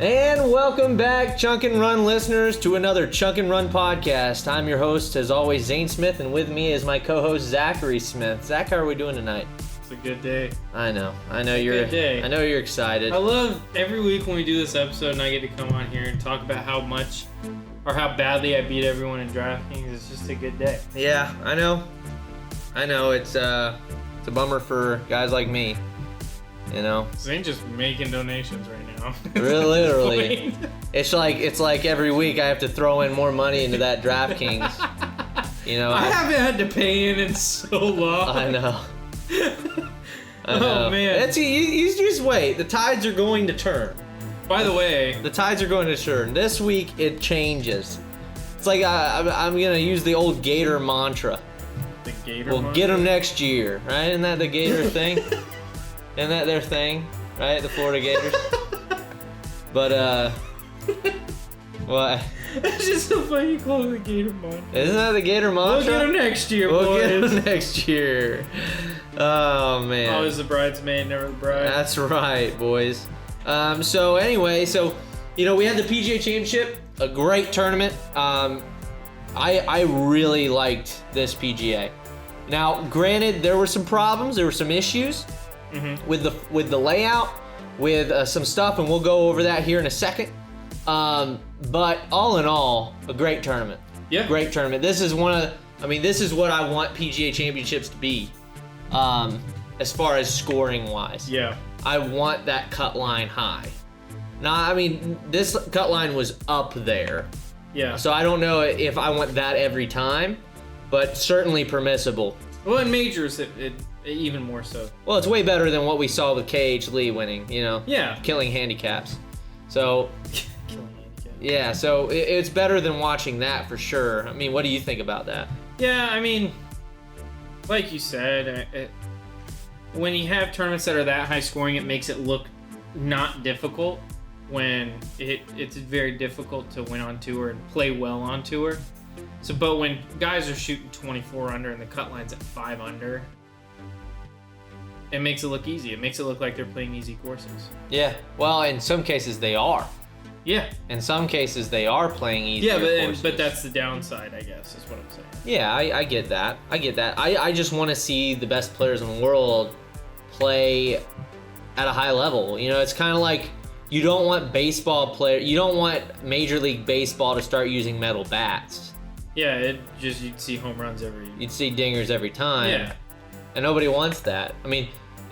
And welcome back, Chunk and Run listeners, to another Chunk and Run podcast. I'm your host, as always, Zane Smith, and with me is my co-host, Zachary Smith. Zach, how are we doing tonight? It's a good day. I know good day. I know you're excited. I love every week when we do this episode and I get to come on here and talk about how much or how badly I beat everyone in DraftKings. It's just a good day. Yeah, I know. It's a bummer for guys like me. You know, Zane just making donations right now. Literally. It's like every week I have to throw in more money into that DraftKings. You know, I haven't had to pay in so long. I know. Oh man, you just wait. The tides are going to turn. By the way, the tides are going to turn. This week it changes. It's like I'm gonna use the old Gator mantra. The Gator. We'll get them next year, right? Isn't that the Gator thing? Isn't that their thing, right? The Florida Gators. But what? It's just so funny you call it the Gator mantra. Isn't that the Gator mantra? We'll get them next year, boys. We'll get them next year. Oh man. Always the bridesmaid, never the bride. That's right, boys. So anyway, we had the PGA Championship, a great tournament. I really liked this PGA. Now, granted, there were some problems, there were some issues with the layout, with some stuff, and we'll go over that here in a second. But all in all, a great tournament. Yeah. Great tournament. This is this is what I want PGA Championships to be, as far as scoring wise. Yeah. I want that cut line high. Now, this cut line was up there. Yeah. So I don't know if I want that every time, but certainly permissible. Well, in majors, it even more so. Well, it's way better than what we saw with KH Lee winning, Yeah. Killing handicaps. So, Killing handicap. yeah, so it's better than watching that for sure. What do you think about that? Yeah, like you said, when you have tournaments that are that high scoring, it makes it look not difficult when it's very difficult to win on tour and play well on tour. So, but when guys are shooting 24 under and the cut line's at 5 under, it makes it look easy. It makes it look like they're playing easy courses. Yeah, well, in some cases they are. Yeah. In some cases they are playing easy courses. But that's the downside, I guess, is what I'm saying. Yeah, I get that. I just want to see the best players in the world play at a high level. It's kind of like you don't want you don't want Major League Baseball to start using metal bats. Yeah, you'd see home runs You'd see dingers every time. Yeah. And nobody wants that.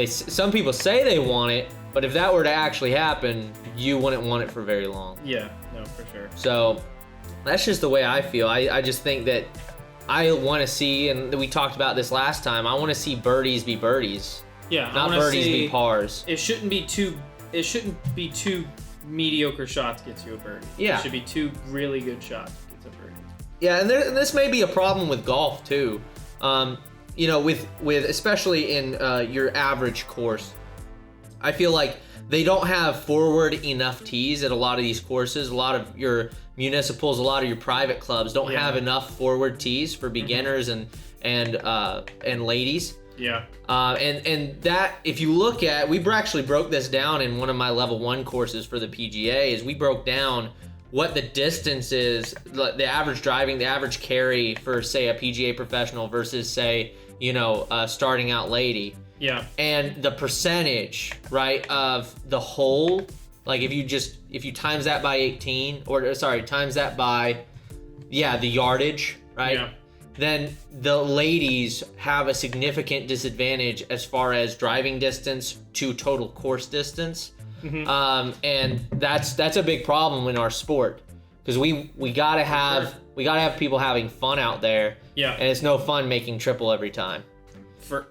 Some people say they want it, but if that were to actually happen, you wouldn't want it for very long. Yeah, no, for sure. So that's just the way I feel. I just think that I want to see, and we talked about this last time, I want to see birdies be birdies. Yeah, not birdies be pars. It shouldn't be two mediocre shots gets you a birdie. Yeah. It should be two really good shots gets a birdie. Yeah, and this may be a problem with golf too. With especially in your average course, I feel like they don't have forward enough tees at a lot of these courses. A lot of your municipals, a lot of your private clubs don't have enough forward tees for beginners and ladies. Yeah. And that, if you look at, we actually broke this down in one of my level 1 courses for the PGA, is we broke down what the distance is, the average driving, the average carry for, say, a PGA professional versus, say, starting out lady. Yeah. And the percentage, right, of the hole, like if you times that by 18, times that by, the yardage, right? Yeah. Then the ladies have a significant disadvantage as far as driving distance to total course distance. Mm-hmm. And that's a big problem in our sport, because we gotta have people having fun out there. Yeah. And it's no fun making triple every time.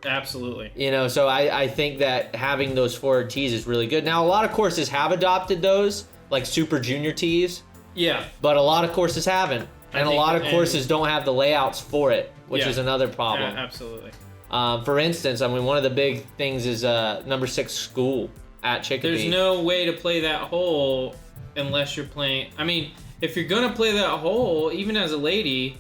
Absolutely. So I think that having those forward tees is really good. Now, a lot of courses have adopted those, like Super Junior tees. Yeah. But a lot of courses haven't. And a lot of courses don't have the layouts for it, which is another problem. Absolutely. For instance, one of the big things is number 6 school at Chicopee. There's no way to play that hole unless you're playing. If you're gonna play that hole, even as a lady,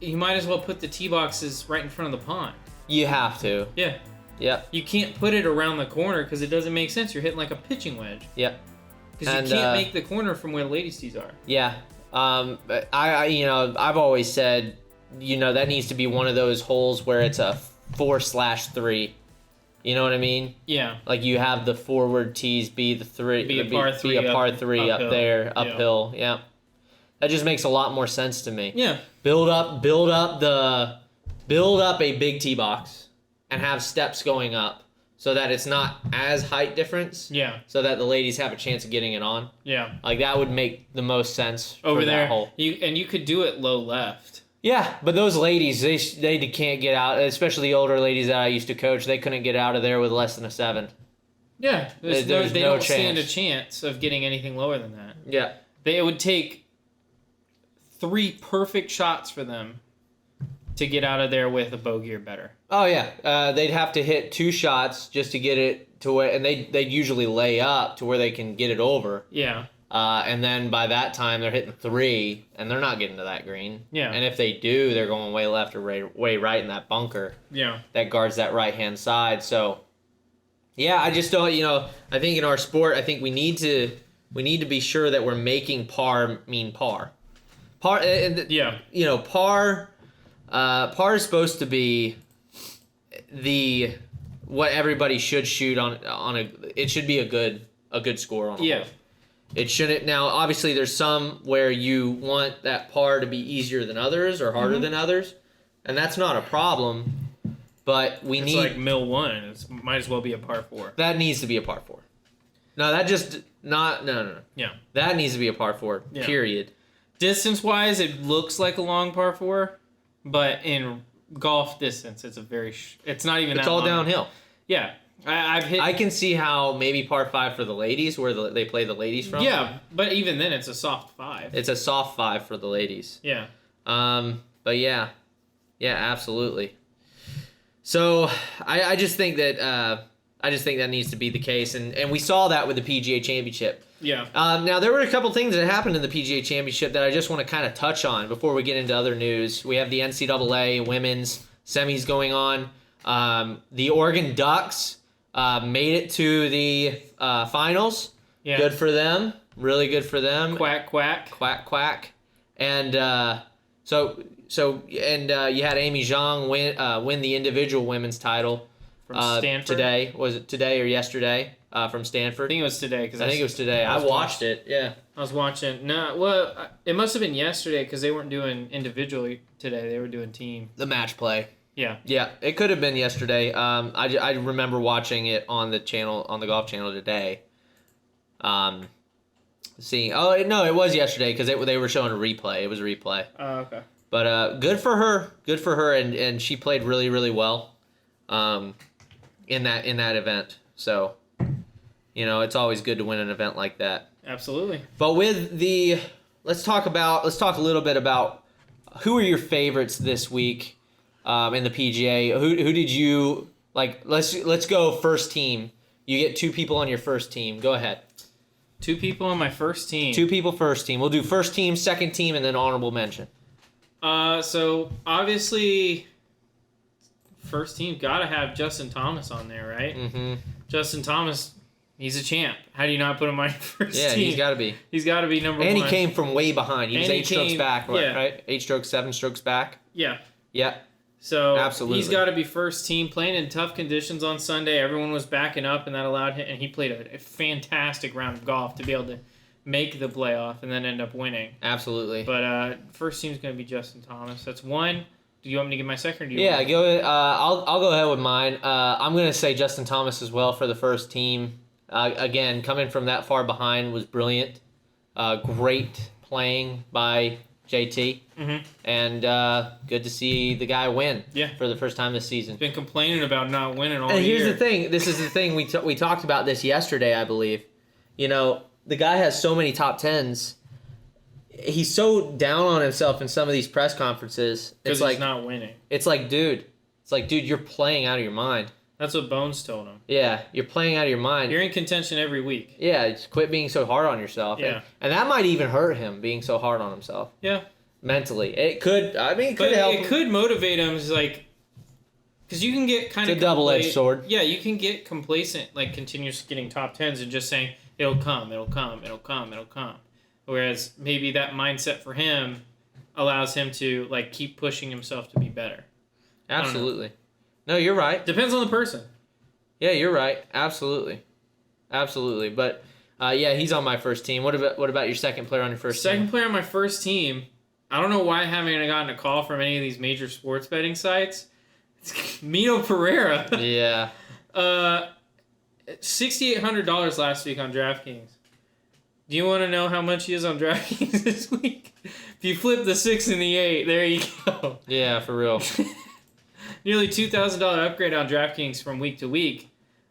you might as well put the tee boxes right in front of the pond. You have to. Yeah. Yep. You can't put it around the corner because it doesn't make sense. You're hitting like a pitching wedge. Yep. Because you can't make the corner from where the ladies' tees are. Yeah. I've always said, that needs to be one of those holes where it's a 4/3. You know what I mean? Yeah. Like you have the forward tees be the three, be a par three up there, uphill. Yeah. That just makes a lot more sense to me. Yeah. Build up a big tee box and have steps going up so that it's not as height difference. Yeah. So that the ladies have a chance of getting it on. Yeah. Like that would make the most sense over for there. That hole. You could do it low left. Yeah, but those ladies, they can't get out, especially the older ladies that I used to coach, they couldn't get out of there with less than a 7. Yeah, they no don't chance. stand a chance of getting anything lower than that. Yeah. It would take 3 perfect shots for them to get out of there with a bogey or better. Oh, yeah. They'd have to hit 2 shots just to get it to where, and they'd usually lay up to where they can get it over. Yeah. And then by that time, they're hitting 3, and they're not getting to that green. Yeah. And if they do, they're going way left or way right in that bunker. Yeah. That guards that right-hand side. So, yeah, I just don't, I think in our sport, I think we need to be sure that we're making par mean par. Par is supposed to be what everybody should shoot on it should be a good score on a hole. It shouldn't. Now, obviously, there's some where you want that par to be easier than others or harder than others, and that's not a problem. But it's like mill 1. It might as well be a par 4. That needs to be a par 4. No, that just not. No. Yeah. That needs to be a par 4. Yeah. Period. Distance-wise, it looks like a long par 4, but in golf distance, it's it's not even. It's all long. Downhill. Yeah. I can see how maybe par 5 for the ladies, where they play the ladies from. Yeah, but even then, it's a soft 5. It's a soft 5 for the ladies. Yeah. But yeah, absolutely. So I just think that needs to be the case, and we saw that with the PGA Championship. Yeah. Now there were a couple things that happened in the PGA Championship that I just want to kind of touch on before we get into other news. We have the NCAA women's semis going on. The Oregon Ducks. Made it to the finals. Yeah. Good for them. Really good for them. Quack, quack. Quack, quack. And you had Amy Zhang win the individual women's title from Stanford today. Was it today or yesterday? From Stanford. I think it was today. I think it was today. I watched it. Yeah. I was watching. No, well, it must have been yesterday because they weren't doing individually today. They were doing team. The match play. Yeah. Yeah, it could have been yesterday. I remember watching it on the golf channel today. Seeing, it was yesterday because they were showing a replay. It was a replay. Oh, okay. But good for her, and she played really, really well, in that event. So, it's always good to win an event like that. Absolutely. But let's talk a little bit about who are your favorites this week. In the PGA, who did you like? Let's go first team. You get 2 people on your first team. Go ahead. 2 people on my first team. 2 people first team. We'll do first team, second team, and then honorable mention. So obviously, first team gotta have Justin Thomas on there, right? Mm-hmm. Justin Thomas, he's a champ. How do you not put him on your first team? Yeah, he's got to be. He's got to be number 1. And he came from way behind. He was 8 strokes back, right? 8 strokes, 7 strokes back. Yeah. Yeah. So absolutely. He's got to be first team, playing in tough conditions on Sunday. Everyone was backing up, and that allowed him. And he played a fantastic round of golf to be able to make the playoff and then end up winning. Absolutely. But first team's going to be Justin Thomas. That's 1. Do you want me to give my second? Or do you want go ahead. I'll go ahead with mine. I'm going to say Justin Thomas as well for the first team. Again, coming from that far behind was brilliant. Great playing by JT. Mm-hmm. And good to see the guy win for the first time this season. He's been complaining about not winning all year. And here's the thing. This is the thing. We talked about this yesterday, I believe. The guy has so many top 10s. He's so down on himself in some of these press conferences. Because he's not winning. It's like, dude, you're playing out of your mind. That's what Bones told him. Yeah, you're playing out of your mind. You're in contention every week. Yeah, just quit being so hard on yourself. Yeah. And that might even hurt him, being so hard on himself. Yeah. Mentally. It could help him. It could motivate him. It's like, because you can get kind of a double-edged sword. Yeah, you can get complacent, like continuously getting top tens and just saying it'll come. Whereas maybe that mindset for him allows him to like keep pushing himself to be better. Absolutely. No, you're right. Depends on the person. Yeah, you're right. Absolutely. But yeah, he's on my first team. What about your second player on your first team? Second player on my first team. I don't know why I haven't gotten a call from any of these major sports betting sites. It's Mito Pereira. Yeah. $6,800 last week on DraftKings. Do you want to know how much he is on DraftKings this week? If you flip the 6 and the 8, there you go. Yeah, for real. Nearly $2,000 upgrade on DraftKings from week to week.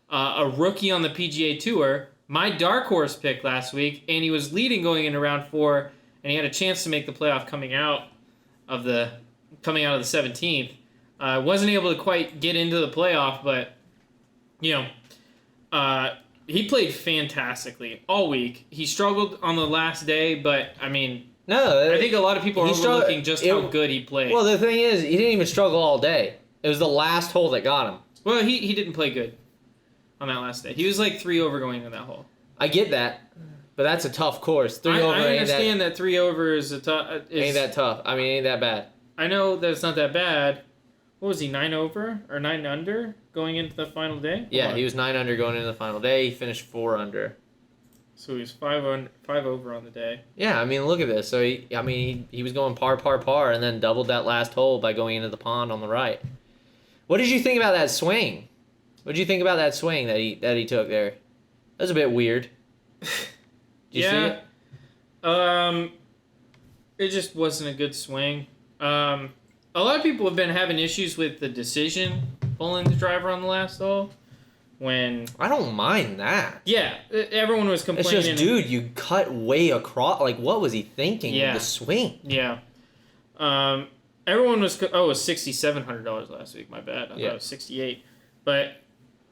A rookie on the PGA Tour. My dark horse pick last week, and he was leading going into round 4, and he had a chance to make the playoff coming out of the 17th. Wasn't able to quite get into the playoff, but he played fantastically all week. He struggled on the last day, but I mean, I think a lot of people are overlooking just how good he played. Well, the thing is, he didn't even struggle all day. It was the last hole that got him. Well, he didn't play good on that last day. He was like 3 over going into that hole. I get that, but that's a tough course. 3 over. I understand that 3 over is a tough. Ain't that tough? I mean, ain't that bad? I know that it's not that bad. What was he, 9 over or 9 under going into the final day? Yeah, he was 9 under going into the final day. He finished 4 under. So he was 5 over on the day. Yeah, I mean, look at this. So he was going par, and then doubled that last hole by going into the pond on the right. What did you think about that swing? What did you think about that swing that he took there? That was a bit weird. Did you see it? It just wasn't a good swing. A lot of people have been having issues with the decision pulling the driver on the last hole. When I don't mind that. Yeah, everyone was complaining. It's just, dude, you cut way across. Like, what was he thinking with the swing? Yeah. Everyone was... Oh, it was $6,700 last week. My bad. I thought it was $68. But,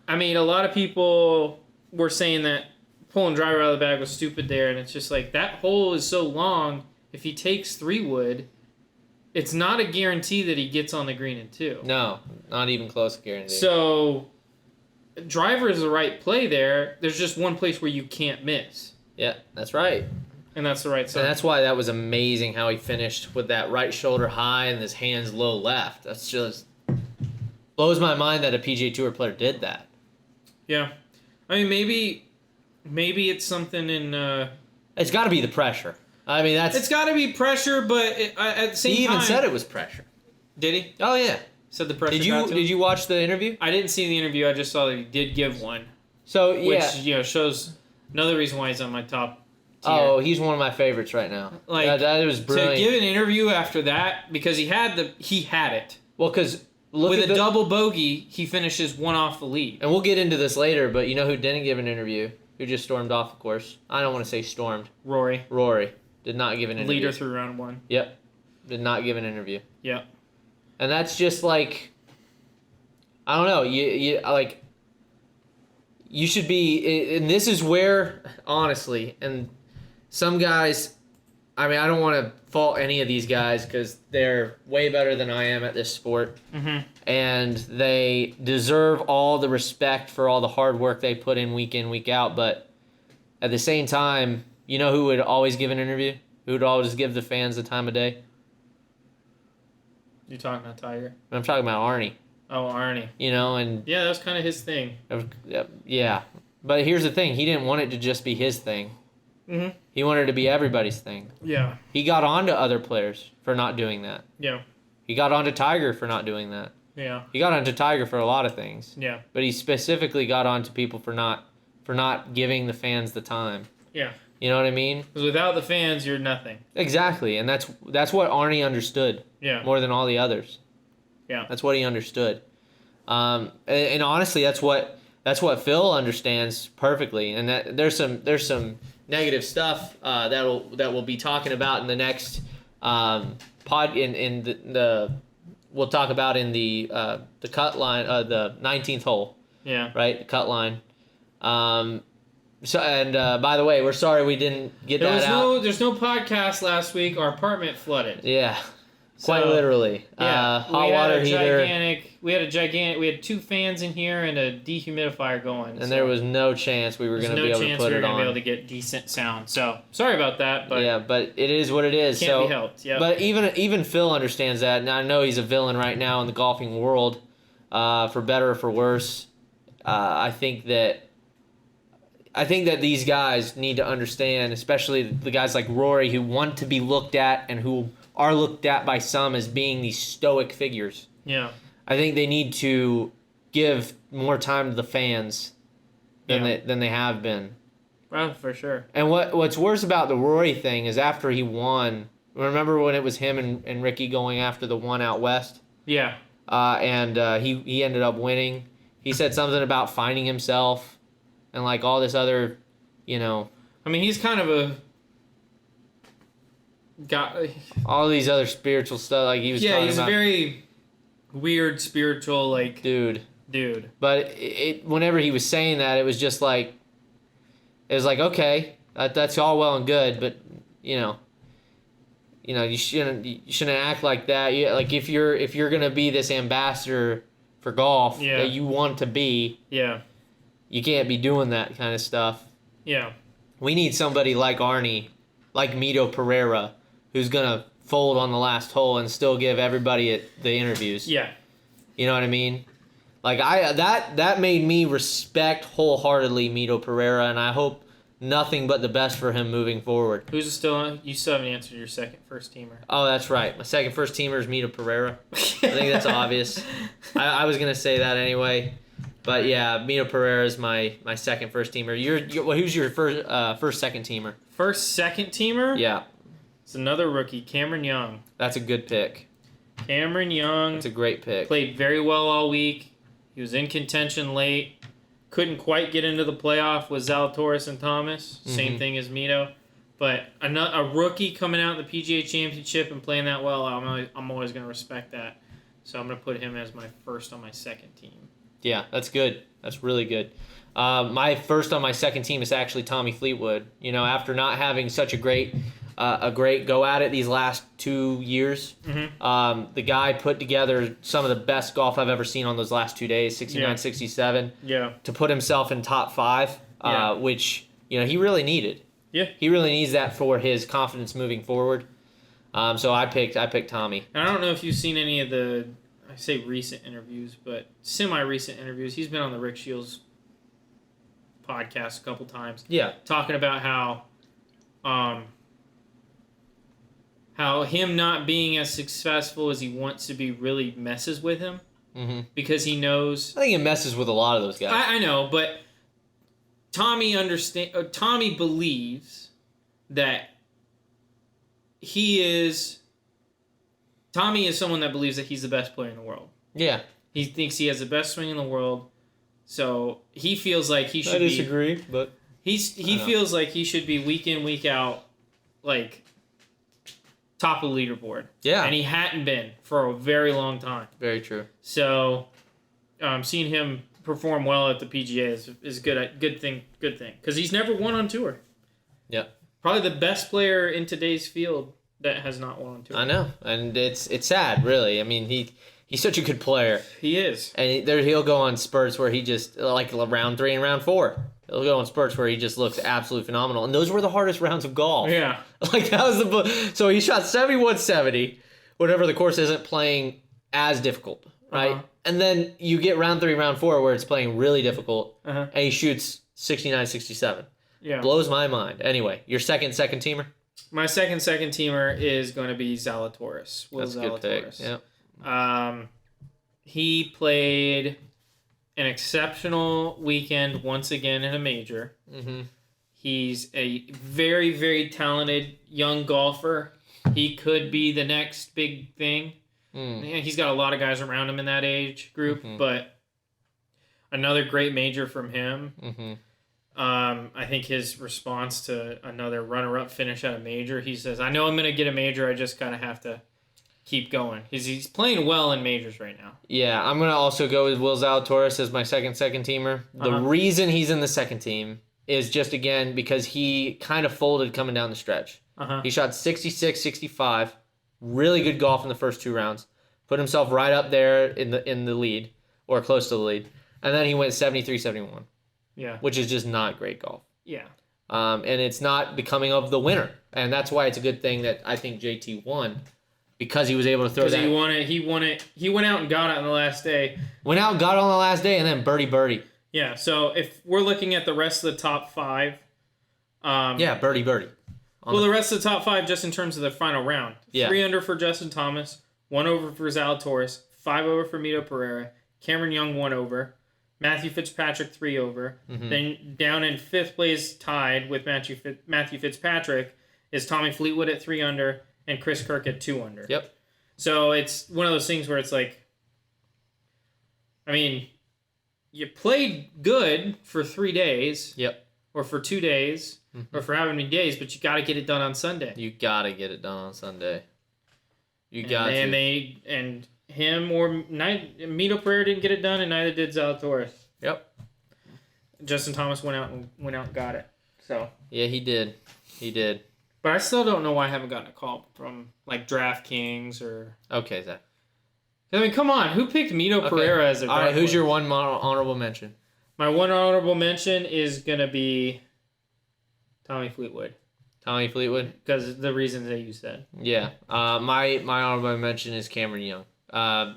I mean, a lot of people were saying that pulling driver out of the bag was stupid there, and it's just like, that hole is so long, if he takes 3-wood, it's not a guarantee that he gets on the green in 2. No, not even close to guarantee. So, driver is the right play there. There's just one place where you can't miss. Yeah, that's right. And that's the right side. And that's why that was amazing how he finished with that right shoulder high and his hands low left. That's just blows my mind that a PGA Tour player did that. Yeah. I mean, maybe it's something in... It's got to be the pressure. I mean, that's... It's got to be pressure, but at the same time... He even said it was pressure. Did he? Oh, yeah. Said the pressure Did you watch the interview? I didn't see the interview. I just saw that he did give one. So, yeah. Which, shows another reason why he's on my top tier. Oh, he's one of my favorites right now. Like, that was brilliant. To give an interview after that, because he had it. Well, because... With a double bogey, he finishes 1 off the lead. And we'll get into this later, but you know who didn't give an interview? Who just stormed off, of course. I don't want to say stormed. Rory. Did not give an interview. Leader through round 1. Yep. Did not give an interview. Yep. And that's just like... I don't know. You should be... And this is where, honestly, and some guys... I mean, I don't want to fault any of these guys because they're way better than I am at this sport. Mm-hmm. And they deserve all the respect for all the hard work they put in, week out. But at the same time, you know who would always give an interview? Who would always give the fans the time of day? You talking about Tiger? I'm talking about Arnie. Oh, Arnie. You know, and... Yeah, that's kind of his thing. Yeah. But here's the thing. He didn't want it to just be his thing. Mm-hmm. He wanted it to be everybody's thing. Yeah. He got on to other players for not doing that. Yeah. He got on to Tiger for not doing that. Yeah. He got on to Tiger for a lot of things. Yeah. But he specifically got on to people for not giving the fans the time. Yeah. You know what I mean? Because without the fans, you're nothing. Exactly, and that's what Arnie understood. Yeah. More than all the others. Yeah. That's what he understood. And honestly, that's what Phil understands perfectly. And that there's some negative stuff that we'll be talking about in the next pod in the we'll talk about in the cut line, the 19th hole. Yeah. Right, the cut line. So by the way, we're sorry we didn't get that out. There's no podcast last week. Our apartment flooded. Yeah. Quite literally. Yeah, hot water heater. We had 2 fans in here and a dehumidifier going. And there was no chance we were going to be able to put it on. Be able to get decent sound. So sorry about that, but yeah, but it is what it is. Can't be helped. Yeah. But even Phil understands that, and I know he's a villain right now in the golfing world, for better or for worse. I think that these guys need to understand, especially the guys like Rory who want to be looked at and who are looked at by some as being these stoic figures. Yeah. I think they need to give more time to the fans than they have been. Well, for sure. And what's worse about the Rory thing is after he won, remember when it was him and Ricky going after the one out west? Yeah. And he ended up winning. He said something about finding himself and like all this other, I mean, he's kind of a guy. All these other spiritual stuff like he was talking about. Yeah, he's a very weird spiritual dude. But whenever he was saying that, it was just like, okay, that's all well and good, but you shouldn't act like that. If you're gonna be this ambassador for golf that you want to be, you can't be doing that kind of stuff. Yeah, we need somebody like Arnie, like Mito Pereira, who's gonna fold on the last hole and still give everybody the interviews. Yeah, you know what I mean. Like that made me respect wholeheartedly Mito Pereira, and I hope nothing but the best for him moving forward. Who's still on? You still haven't answered your second first teamer. Oh, that's right. My second first teamer is Mito Pereira. I think that's obvious. I was gonna say that anyway, but yeah, Mito Pereira is my second first teamer. Who's your first second teamer? First second teamer? Yeah, it's another rookie, Cameron Young. That's a good pick. Cameron Young. That's a great pick. Played very well all week. He was in contention late. Couldn't quite get into the playoff with Zalatoris and Thomas. Same thing as Mito. But a rookie coming out in the PGA Championship and playing that well, I'm always going to respect that. So I'm going to put him as my first on my second team. Yeah, that's good. That's really good. My first on my second team is actually Tommy Fleetwood. After not having such a great go at it these last 2 years. The guy put together some of the best golf I've ever seen on those last 2 days, 69, 67. Yeah. To put himself in top 5, which, he really needed. Yeah. He really needs that for his confidence moving forward. So I picked Tommy. And I don't know if you've seen any of the, I say recent interviews, but semi-recent interviews. He's been on the Rick Shields podcast a couple times. Yeah. Talking about how him not being as successful as he wants to be really messes with him. Because he knows... I think it messes with a lot of those guys. I know, but Tommy believes that Tommy is someone that believes that he's the best player in the world. Yeah. He thinks he has the best swing in the world, so he feels like he should be... I disagree, but... He feels like he should be week in, week out, top of the leaderboard. Yeah. And he hadn't been for a very long time. Very true. So, seeing him perform well at the PGA is good thing. Because he's never won on tour. Yeah. Probably the best player in today's field that has not won on tour. I know. And it's sad, really. I mean, he's such a good player. He is. And he'll go on spurts where he just, like round 3 and round 4. He'll go on spurts where he just looks absolutely phenomenal. And those were the hardest rounds of golf. Yeah. That was so he shot 71-70, whatever the course isn't playing as difficult, right? And then you get round 3, round 4 where it's playing really difficult, and he shoots 69-67. Yeah. Blows my mind. Anyway, your second teamer? My second teamer is going to be Zalatoris. That's a good pick. Yeah. He played an exceptional weekend once again in a major. He's a very, very talented young golfer. He could be the next big thing. He's got a lot of guys around him in that age group, but another great major from him. I think his response to another runner-up finish at a major, he says, I know I'm going to get a major, I just kind of have to keep going. He's playing well in majors right now. Yeah, I'm going to also go with Will Zalatoris as my second teamer. The reason he's in the second team is just, again, because he kind of folded coming down the stretch. He shot 66-65, really good golf in the first 2 rounds, put himself right up there in the lead or close to the lead, and then he went 73-71. Yeah. Which is just not great golf. Yeah. And it's not becoming of the winner, and that's why it's a good thing that I think JT won, because he was able to throw that. He won it. He went out and got it on the last day. Went out and got it on the last day, and then birdie. Yeah. So if we're looking at the rest of the top 5. Birdie. The rest of the top 5 just in terms of the final round. Yeah. 3 under for Justin Thomas, 1 over for Zalatoris, 5 over for Mito Pereira, Cameron Young 1 over, Matthew Fitzpatrick 3 over. Mm-hmm. Then down in 5th place, tied with Matthew Fitzpatrick, is Tommy Fleetwood at 3 under and Chris Kirk at 2 under. Yep. So it's one of those things where it's like, I mean, you played good for 3 days. Yep. Or for 2 days. Mm-hmm. Or for how many days, but you got to get it done on Sunday. You got to get it done on Sunday. Mito Pereira didn't get it done, and neither did Zalatoris. Yep. Justin Thomas went out and got it. So yeah, he did. But I still don't know why I haven't gotten a call from like DraftKings or. Okay, Zach. I mean, come on, who picked Mito Pereira as a? All right, who's your one honorable mention? My one honorable mention is gonna be Tommy Fleetwood. Tommy Fleetwood? Because the reasons that you said. Yeah. My honorable mention is Cameron Young.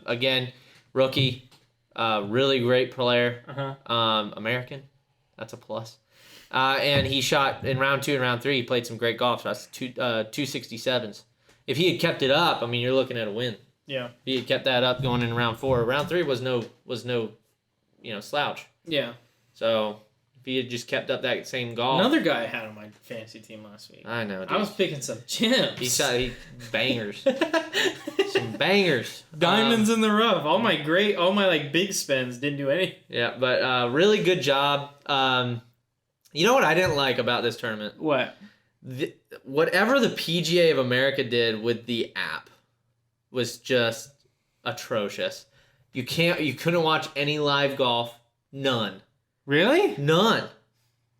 Again, rookie, really great player. Uh-huh. American. That's a plus. And he shot in round 2 and round 3. He played some great golf shots, 267s. If he had kept it up, I mean, you're looking at a win. Yeah. If he had kept that up going in round 4. Round 3 was no slouch. Yeah. So if he had just kept up that same golf. Another guy I had on my fantasy team last week. I know, dude. I was picking some gems. He shot bangers. Some bangers. Diamonds in the rough. All my like big spends didn't do anything. Yeah, but really good job. You know what I didn't like about this tournament? What? Whatever the PGA of America did with the app was just atrocious. You couldn't watch any live golf. None. Really? None.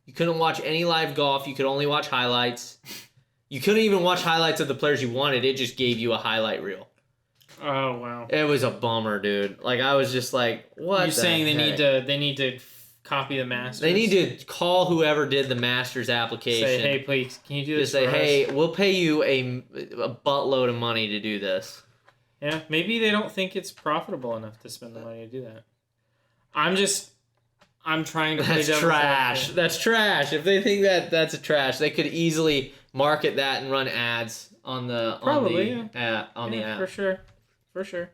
You couldn't watch any live golf. You could only watch highlights. You couldn't even watch highlights of the players you wanted. It just gave you a highlight reel. Oh, wow. It was a bummer, dude. Like, I was just like, what? You're saying they need to copy the Masters? They need to call whoever did the Masters application. Say, hey, please, can you do this? Just say, hey, we'll pay you a buttload of money to do this. Yeah, maybe they don't think it's profitable enough to spend the money to do that. I'm trying to play That's trash. That's trash. If they think that's a trash, they could easily market that and run ads on the app. For sure.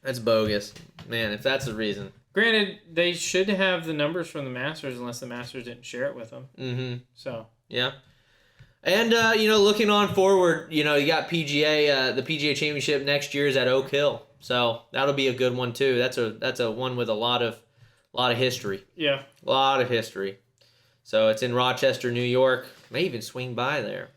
That's bogus, man. If that's the reason. Granted, they should have the numbers from the Masters unless the Masters didn't share it with them. Mm-hmm. So yeah. And looking on forward, you got PGA, the PGA Championship next year is at Oak Hill, so that'll be a good one too. That's a one with a lot of history. Yeah. A lot of history. So it's in Rochester, New York. May even swing by there.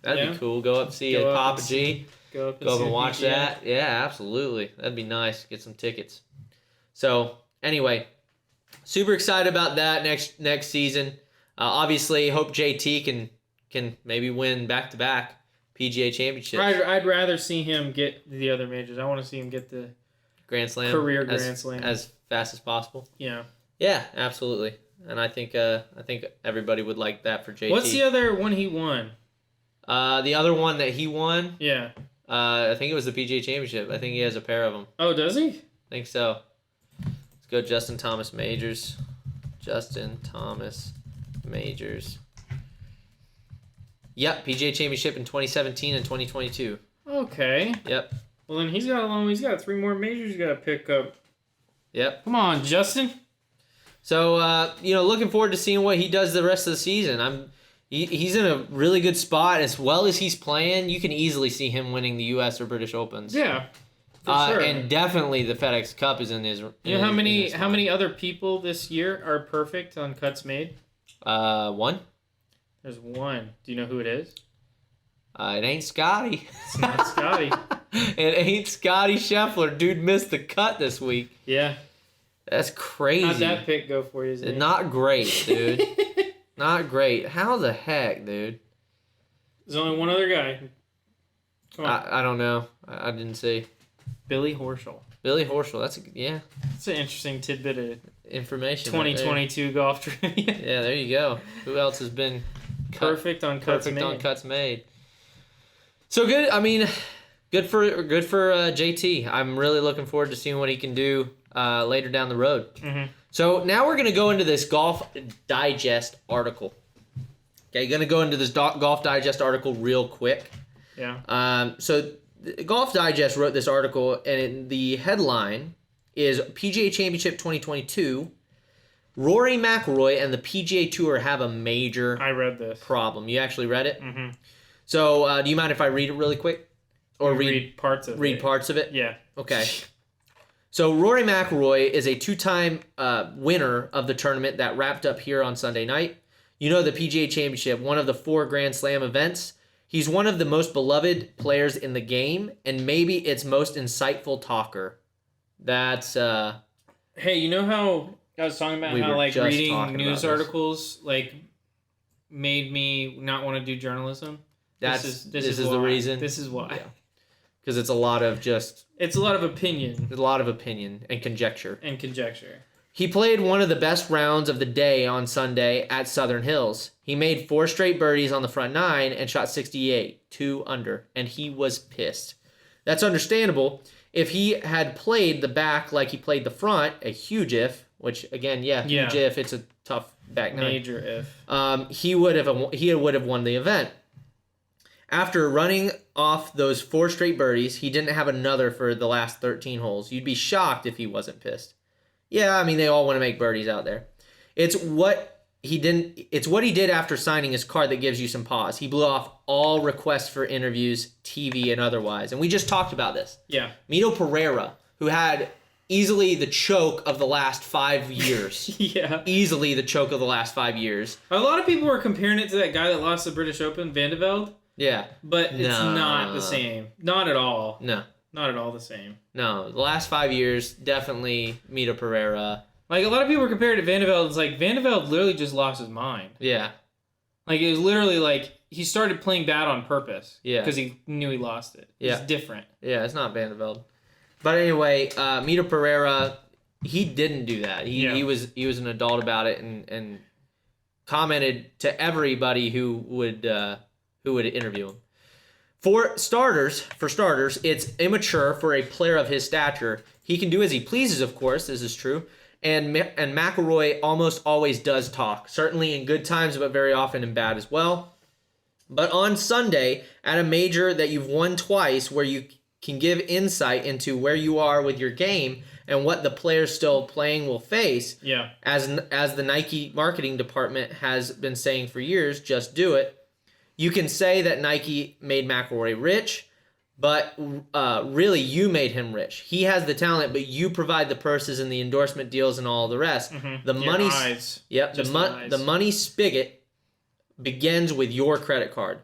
That'd be cool. Go up see Papa G. Go up and watch that. Yeah, absolutely. That'd be nice. Get some tickets. So anyway, super excited about that next season. Obviously, hope JT can maybe win back-to-back PGA Championships. I'd rather see him get the other majors. I want to see him get the Grand Slam, Grand Slam as fast as possible. Yeah. Yeah, absolutely. And I think everybody would like that for JT. What's the other one he won? The other one that he won? Yeah. I think it was the PGA Championship. I think he has a pair of them. Oh, does he? I think so. Let's go Justin Thomas Majors. Justin Thomas Majors. Yep, PGA Championship in 2017 and 2022. Okay. Yep. Well, then he's got 3 more majors he's got to pick up. Yep. Come on, Justin. So, looking forward to seeing what he does the rest of the season. He's in a really good spot. As well as he's playing, you can easily see him winning the U.S. or British Opens. Yeah. For sure. And definitely the FedEx Cup is in his. You know how many other people this year are perfect on cuts made? 1. There's 1. Do you know who it is? It ain't Scotty. It's not Scotty. It ain't Scotty Scheffler. Dude missed the cut this week. Yeah. That's crazy. How'd that pick go for you? Zane? Not great, dude. Not great. How the heck, dude? There's only one other guy. I don't know. I didn't see. Billy Horschel. Billy Horschel. That's an interesting tidbit of information. 2022 golf trivia. Yeah, there you go. Who else has been perfect on cuts made? So good. I mean, good for JT. I'm really looking forward to seeing what he can do later down the road. Mm-hmm. So now we're going to go into this Golf Digest article. Okay, going to go into this Golf Digest article real quick. Yeah. So Golf Digest wrote this article, and the headline is PGA Championship 2022. Rory McIlroy and the PGA Tour have a major I read this problem. You actually read it? Mm-hmm. So do you mind if I read it really quick? Or read parts of it. Read parts of it? Yeah. Okay. So Rory McIlroy is a two-time winner of the tournament that wrapped up here on Sunday night. You know, the PGA Championship, one of the 4 Grand Slam events. He's one of the most beloved players in the game, and maybe its most insightful talker. That's Hey, you know how I was talking about how like reading news articles like made me not want to do journalism? This is the reason. This is why. Because it's a lot of opinion. A lot of opinion and conjecture. He played one of the best rounds of the day on Sunday at Southern Hills. He made 4 straight birdies on the front 9 and shot 68, 2 under, and he was pissed. That's understandable. If he had played the back like he played the front, a huge if, which again, huge if, it's a tough back 9. Major if. He would have won the event. After running off those 4 straight birdies, he didn't have another for the last 13 holes. You'd be shocked if he wasn't pissed. Yeah, I mean, they all want to make birdies out there. It's what he did after signing his card that gives you some pause. He blew off all requests for interviews, TV and otherwise. And we just talked about this. Yeah. Mito Pereira, who had easily the choke of the last 5 years. Yeah. Easily the choke of the last 5 years. A lot of people were comparing it to that guy that lost the British Open, Van de Velde. Yeah. But it's not the same. Not at all. No. Not at all the same. No. The last 5 years, definitely Mito Pereira. Like, a lot of people were comparing it to Van de Velde. It's like, Van de Velde literally just lost his mind. Yeah. Like, it was literally like, he started playing bad on purpose. Yeah. Because he knew he lost it. Yeah. It's different. Yeah, it's not Van de Velde. But anyway, Mito Pereira, he didn't do that. He was an adult about it and commented to everybody who would interview him. For starters, it's immature for a player of his stature. He can do as he pleases, of course. This is true. And McIlroy almost always does talk, certainly in good times, but very often in bad as well. But on Sunday, at a major that you've won twice, where you can give insight into where you are with your game and what the players still playing will face, as the Nike marketing department has been saying for years, just do it. You can say that Nike made McIlroy rich, but really you made him rich. He has the talent, but you provide the purses and the endorsement deals and all the rest. Mm-hmm. The money, eyes. Yep, the money spigot begins with your credit card,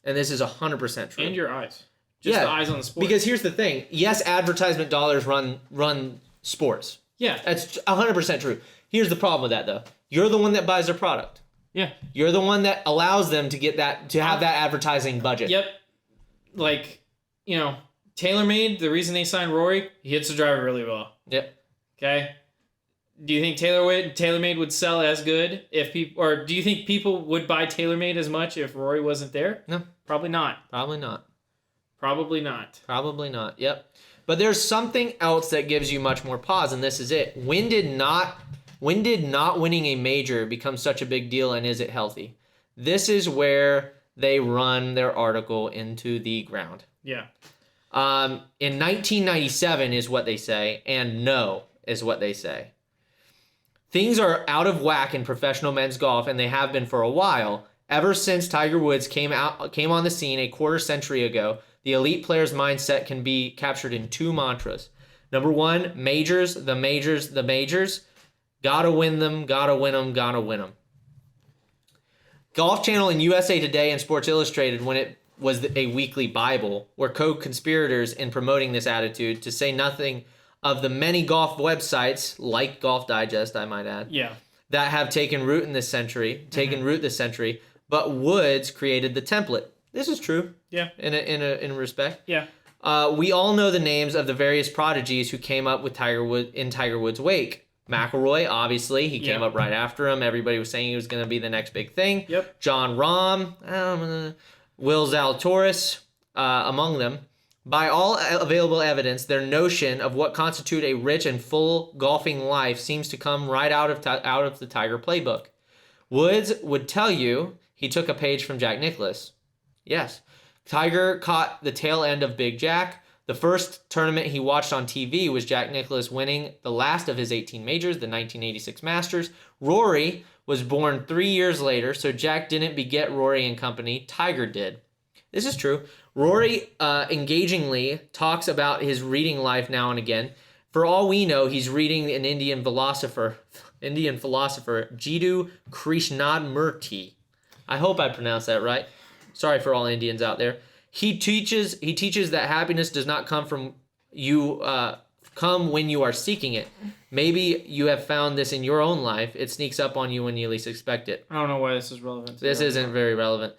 and this is 100% true. And your eyes, just the eyes on the sport. Because here's the thing: yes, advertisement dollars run sports. Yeah, that's 100% true. Here's the problem with that, though: you're the one that buys their product. Yeah. You're the one that allows them to get that, to have that advertising budget. Yep. Like, TaylorMade, the reason they signed Rory, he hits the driver really well. Yep. Okay. Do you think TaylorMade would sell as good if people, or do you think people would buy TaylorMade as much if Rory wasn't there? No. Probably not. Probably not. Probably not. Probably not. Yep. But there's something else that gives you much more pause, and this is it. When did not winning a major become such a big deal, and is it healthy? This is where they run their article into the ground. Yeah. In 1997 is what they say, and no is what they say. Things are out of whack in professional men's golf, and they have been for a while. Ever since Tiger Woods came on the scene a quarter century ago, the elite player's mindset can be captured in 2 mantras. Number 1, majors, the majors, the majors. Gotta win them, gotta win them, gotta win them. Golf Channel and USA Today and Sports Illustrated, when it was a weekly Bible, were co-conspirators in promoting this attitude, to say nothing of the many golf websites, like Golf Digest, I might add, that have taken root this century, but Woods created the template. This is true. Yeah. In a respect. Yeah. We all know the names of the various prodigies who came up with Tiger Woods' wake. McIlroy, obviously, he came up right after him. Everybody was saying he was going to be the next big thing. Yep. John Rahm, Will Zalatoris, among them. By all available evidence, their notion of what constitute a rich and full golfing life seems to come right out of the Tiger playbook. Woods would tell you he took a page from Jack Nicklaus. Yes. Tiger caught the tail end of Big Jack. The first tournament he watched on TV was Jack Nicklaus winning the last of his 18 majors, the 1986 Masters. Rory was born 3 years later, so Jack didn't beget Rory and company. Tiger did. This is true. Rory engagingly talks about his reading life now and again. For all we know, he's reading an Indian philosopher, Jiddu Krishnamurti. I hope I pronounced that right. Sorry for all Indians out there. He teaches that happiness does not come from you, come when you are seeking it. Maybe you have found this in your own life. It sneaks up on you when you least expect it. I don't know why this is relevant. This isn't very relevant.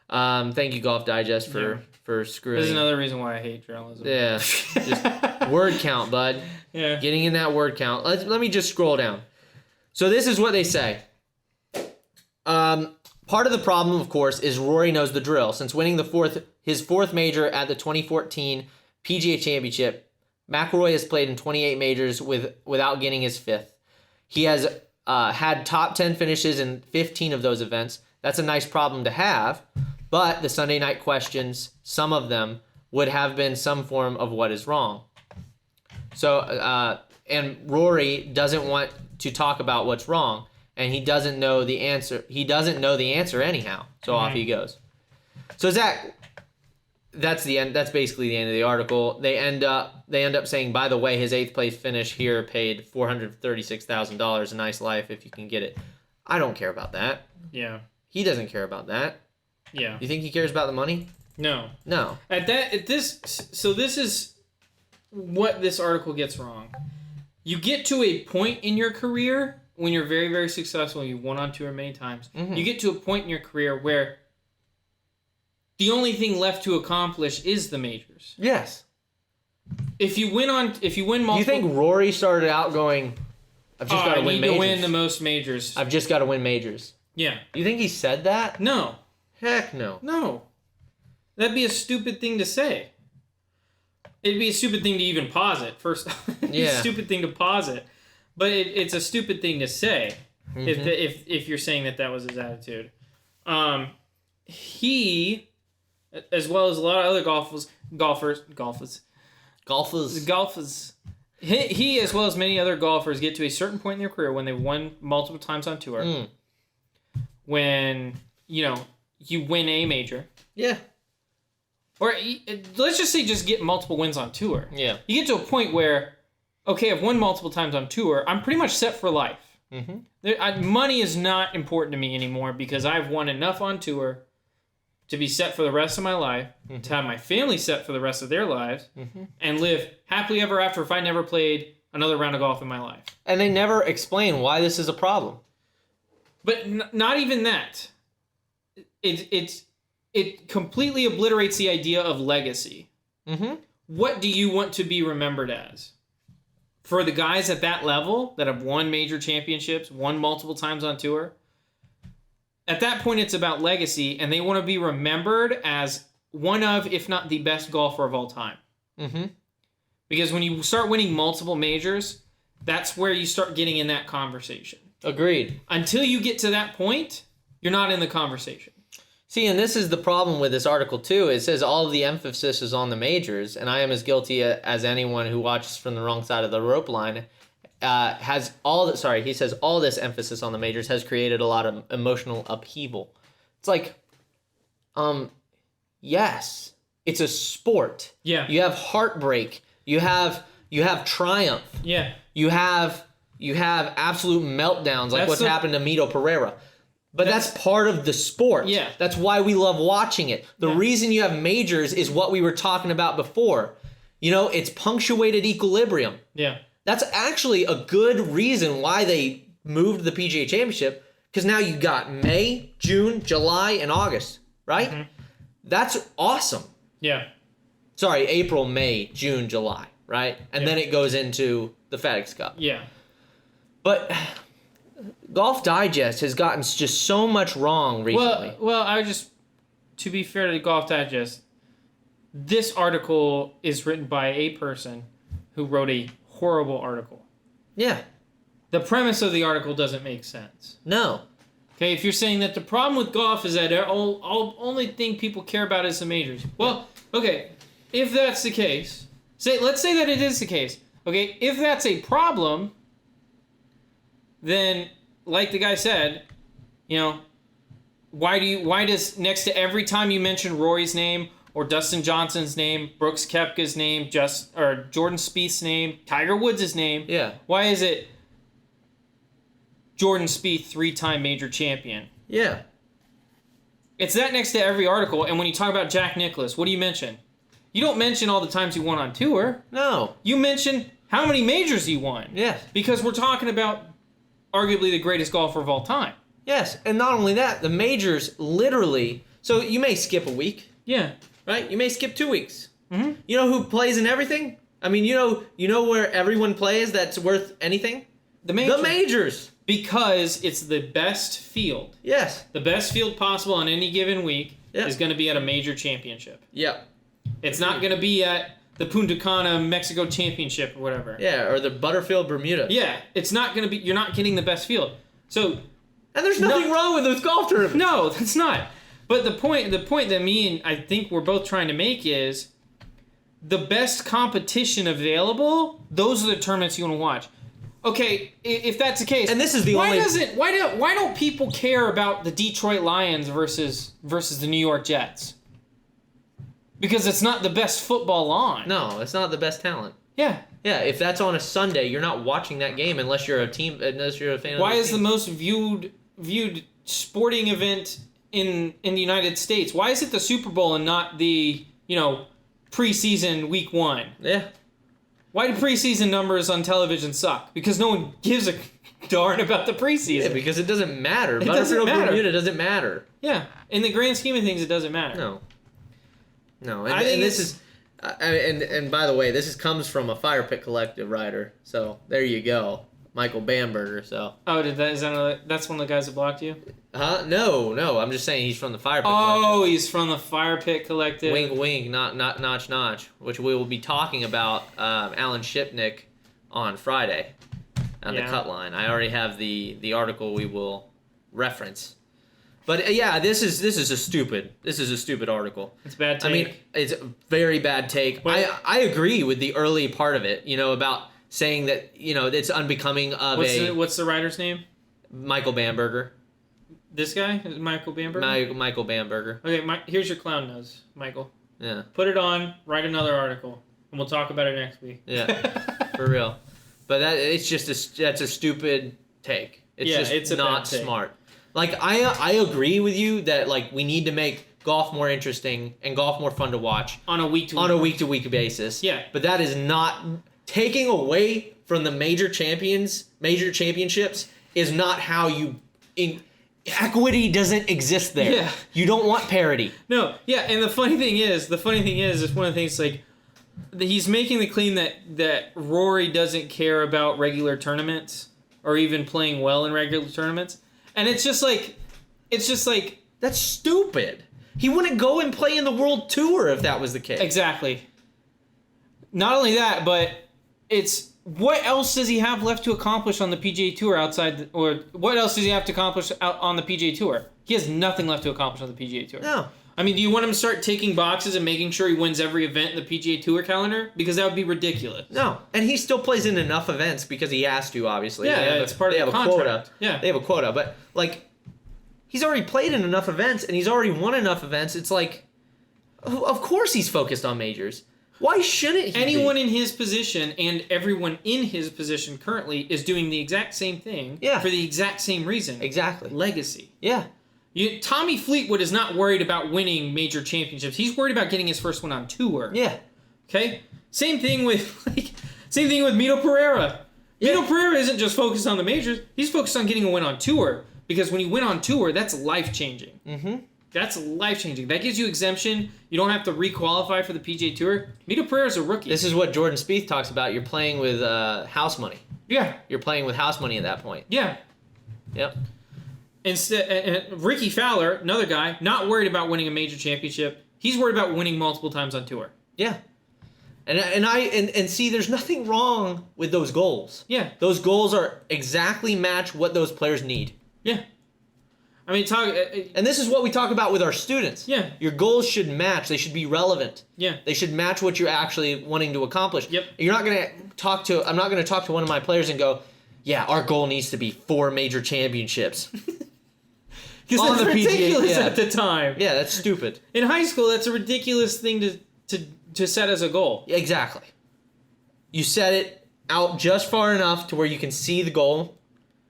Thank you, Golf Digest, for screwing. This is another reason why I hate journalism. Yeah, just word count, bud. Yeah, getting in that word count. Let me just scroll down. So this is what they say. Part of the problem, of course, is Rory knows the drill. Since winning his fourth major at the 2014 PGA Championship, McIlroy has played in 28 majors without getting his fifth. He has had top 10 finishes in 15 of those events. That's a nice problem to have, but the Sunday night questions, some of them, would have been some form of what is wrong. So, and Rory doesn't want to talk about what's wrong. And he doesn't know the answer. He doesn't know the answer anyhow. So off he goes. So Zach, that's the end. That's basically the end of the article. They end up saying, by the way, his 8th place finish here paid $436,000. A nice life if you can get it. I don't care about that. Yeah. He doesn't care about that. Yeah. You think he cares about the money? No. No. So this is what this article gets wrong. You get to a point in your career when you're very, very successful, you won on tour many times, you get to a point in your career where the only thing left to accomplish is the majors. Yes. If you win multiple... You think Rory started out going, I've just got to win majors. I need to win the most majors. I've just got to win majors. Yeah. You think he said that? No. Heck no. No. That'd be a stupid thing to say. It'd be a stupid thing to even pause it, first off. It'd be a stupid thing to pause it. But it's a stupid thing to say if you're saying that was his attitude. He, as well as a lot of other golfers, he as well as many other golfers get to a certain point in their career when they won multiple times on tour. When, you win a major. Yeah. Or let's just say just get multiple wins on tour. Yeah. You get to a point where, okay, I've won multiple times on tour. I'm pretty much set for life. Money is not important to me anymore because I've won enough on tour to be set for the rest of my life, to have my family set for the rest of their lives, and live happily ever after if I never played another round of golf in my life. And they never explain why this is a problem. But not even that. It completely obliterates the idea of legacy. What do you want to be remembered as? For the guys at that level that have won major championships, won multiple times on tour, at that point it's about legacy, and they want to be remembered as one of, if not the best golfer of all time. Because when you start winning multiple majors, that's where you start getting in that conversation. Agreed. Until you get to that point, you're not in the conversation. See, and this is the problem with this article, too. It says all of the emphasis is on the majors, and I am as guilty as anyone who watches from the wrong side of the rope line. He says all this emphasis on the majors has created a lot of emotional upheaval. It's like, yes, it's a sport. Yeah. You have heartbreak. You have triumph. Yeah. You have absolute meltdowns like what's happened to Mito Pereira. But that's part of the sport. Yeah. That's why we love watching it. The reason you have majors is what we were talking about before. It's punctuated equilibrium. Yeah. That's actually a good reason why they moved the PGA Championship, because now you got May, June, July, and August, right? That's awesome. Yeah. Sorry, April, May, June, July, right? And then it goes into the FedEx Cup. Yeah. But Golf Digest has gotten just so much wrong recently. Well, to be fair to Golf Digest, this article is written by a person who wrote a horrible article. Yeah. The premise of the article doesn't make sense. No. Okay, if you're saying that the problem with golf is that only thing people care about is the majors. Well, okay, if that's the case, let's say that it is the case. Okay, if that's a problem, then like the guy said, why does next to every time you mention Rory's name or Dustin Johnson's name, Brooks Koepka's name, or Jordan Spieth's name, Tiger Woods' name, why is it Jordan Spieth 3-time major champion? Yeah. It's that next to every article, and when you talk about Jack Nicklaus, what do you mention? You don't mention all the times he won on tour. No. You mention how many majors he won. Yes. Because we're talking about arguably the greatest golfer of all time. Yes, and not only that, the majors literally... So you may skip a week. Yeah. Right? You may skip 2 weeks. Mm-hmm. You know who plays in everything? I mean, you know where everyone plays that's worth anything? The majors. The majors. Because it's the best field. Yes. The best field possible on any given week is going to be at a major championship. Yeah. It's not going to be at the Punta Cana Mexico Championship or whatever. Yeah, or the Butterfield Bermuda. Yeah, it's not going to be... You're not getting the best field. So... And there's nothing wrong with those golf tournaments. No, that's not. But the point that me and I think we're both trying to make is the best competition available, those are the tournaments you want to watch. Okay, if that's the case, and this is the why don't people care about the Detroit Lions versus the New York Jets? Because it's not the best football on. No, it's not the best talent. Yeah. Yeah, if that's on a Sunday, you're not watching that game unless you're a fan of the team. Why is the most viewed sporting event in the United States? Why is it the Super Bowl and not the, preseason week 1? Yeah. Why do preseason numbers on television suck? Because no one gives a darn about the preseason. Yeah, because it doesn't matter. It doesn't matter. Bermuda doesn't matter. Yeah. In the grand scheme of things, it doesn't matter. No. And this is... And by the way, this comes from a Fire Pit Collective writer. So there you go. Michael Bamberger. So. Oh, that's one of the guys that blocked you? Huh? No. I'm just saying he's from the Fire Pit Collective. Oh, he's from the Fire Pit Collective. Wink, wink, not notch, which we will be talking about Alan Shipnick on Friday on the Cut Line. I already have the article we will reference. But yeah, this is a stupid article. It's a bad take. I mean, it's a very bad take. I agree with the early part of it, about saying that, it's unbecoming of What's the writer's name? Michael Bamberger. This guy? Is it Michael Bamberger? Michael Bamberger. Okay, here's your clown nose, Michael. Yeah. Put it on, write another article, and we'll talk about it next week. Yeah, for real. But that's a stupid take. It's not smart. Like, I agree with you that, like, we need to make golf more interesting and golf more fun to watch. On a week-to-week basis. Yeah. But that is not... Taking away from the major championships is not how you... Equity doesn't exist there. Yeah. You don't want parity. No, yeah, and the funny thing is, it's one of the things, like, he's making the claim that Rory doesn't care about regular tournaments or even playing well in regular tournaments. And it's just like, that's stupid. He wouldn't go and play in the World Tour if that was the case. Exactly. Not only that, but it's what else does he have left to accomplish on the PGA Tour or what else does he have to accomplish out on the PGA Tour? He has nothing left to accomplish on the PGA Tour. No. I mean, do you want him to start taking boxes and making sure he wins every event in the PGA Tour calendar? Because that would be ridiculous. No, and he still plays in enough events because he has to, obviously. Yeah, it's part of the contract. Quota. Yeah. They have a quota, but, like, he's already played in enough events, and he's already won enough events. It's like, of course he's focused on majors. Why shouldn't he Anyone in his position and everyone in his position currently is doing the exact same thing for the exact same reason. Exactly. Legacy. Yeah. Tommy Fleetwood is not worried about winning major championships. He's worried about getting his first one on tour. Yeah. Okay? Same thing with Mito Pereira. Yeah. Mito Pereira isn't just focused on the majors. He's focused on getting a win on tour. Because when you win on tour, that's life-changing. Mm-hmm. That's life-changing. That gives you exemption. You don't have to re-qualify for the PGA Tour. Mito Pereira's a rookie. This is what Jordan Spieth talks about. You're playing with house money. Yeah. You're playing with house money at that point. Yeah. Yep. Instead, Ricky Fowler, another guy, not worried about winning a major championship. He's worried about winning multiple times on tour. Yeah. And see, there's nothing wrong with those goals. Yeah. Those goals are exactly match what those players need. Yeah. I mean, and this is what we talk about with our students. Yeah. Your goals should match. They should be relevant. Yeah. They should match what you're actually wanting to accomplish. Yep. I'm not going to talk to one of my players and go, yeah, our goal needs to be 4 major championships. Because that's ridiculous at the time. Yeah, that's stupid. In high school, that's a ridiculous thing to set as a goal. Exactly. You set it out just far enough to where you can see the goal,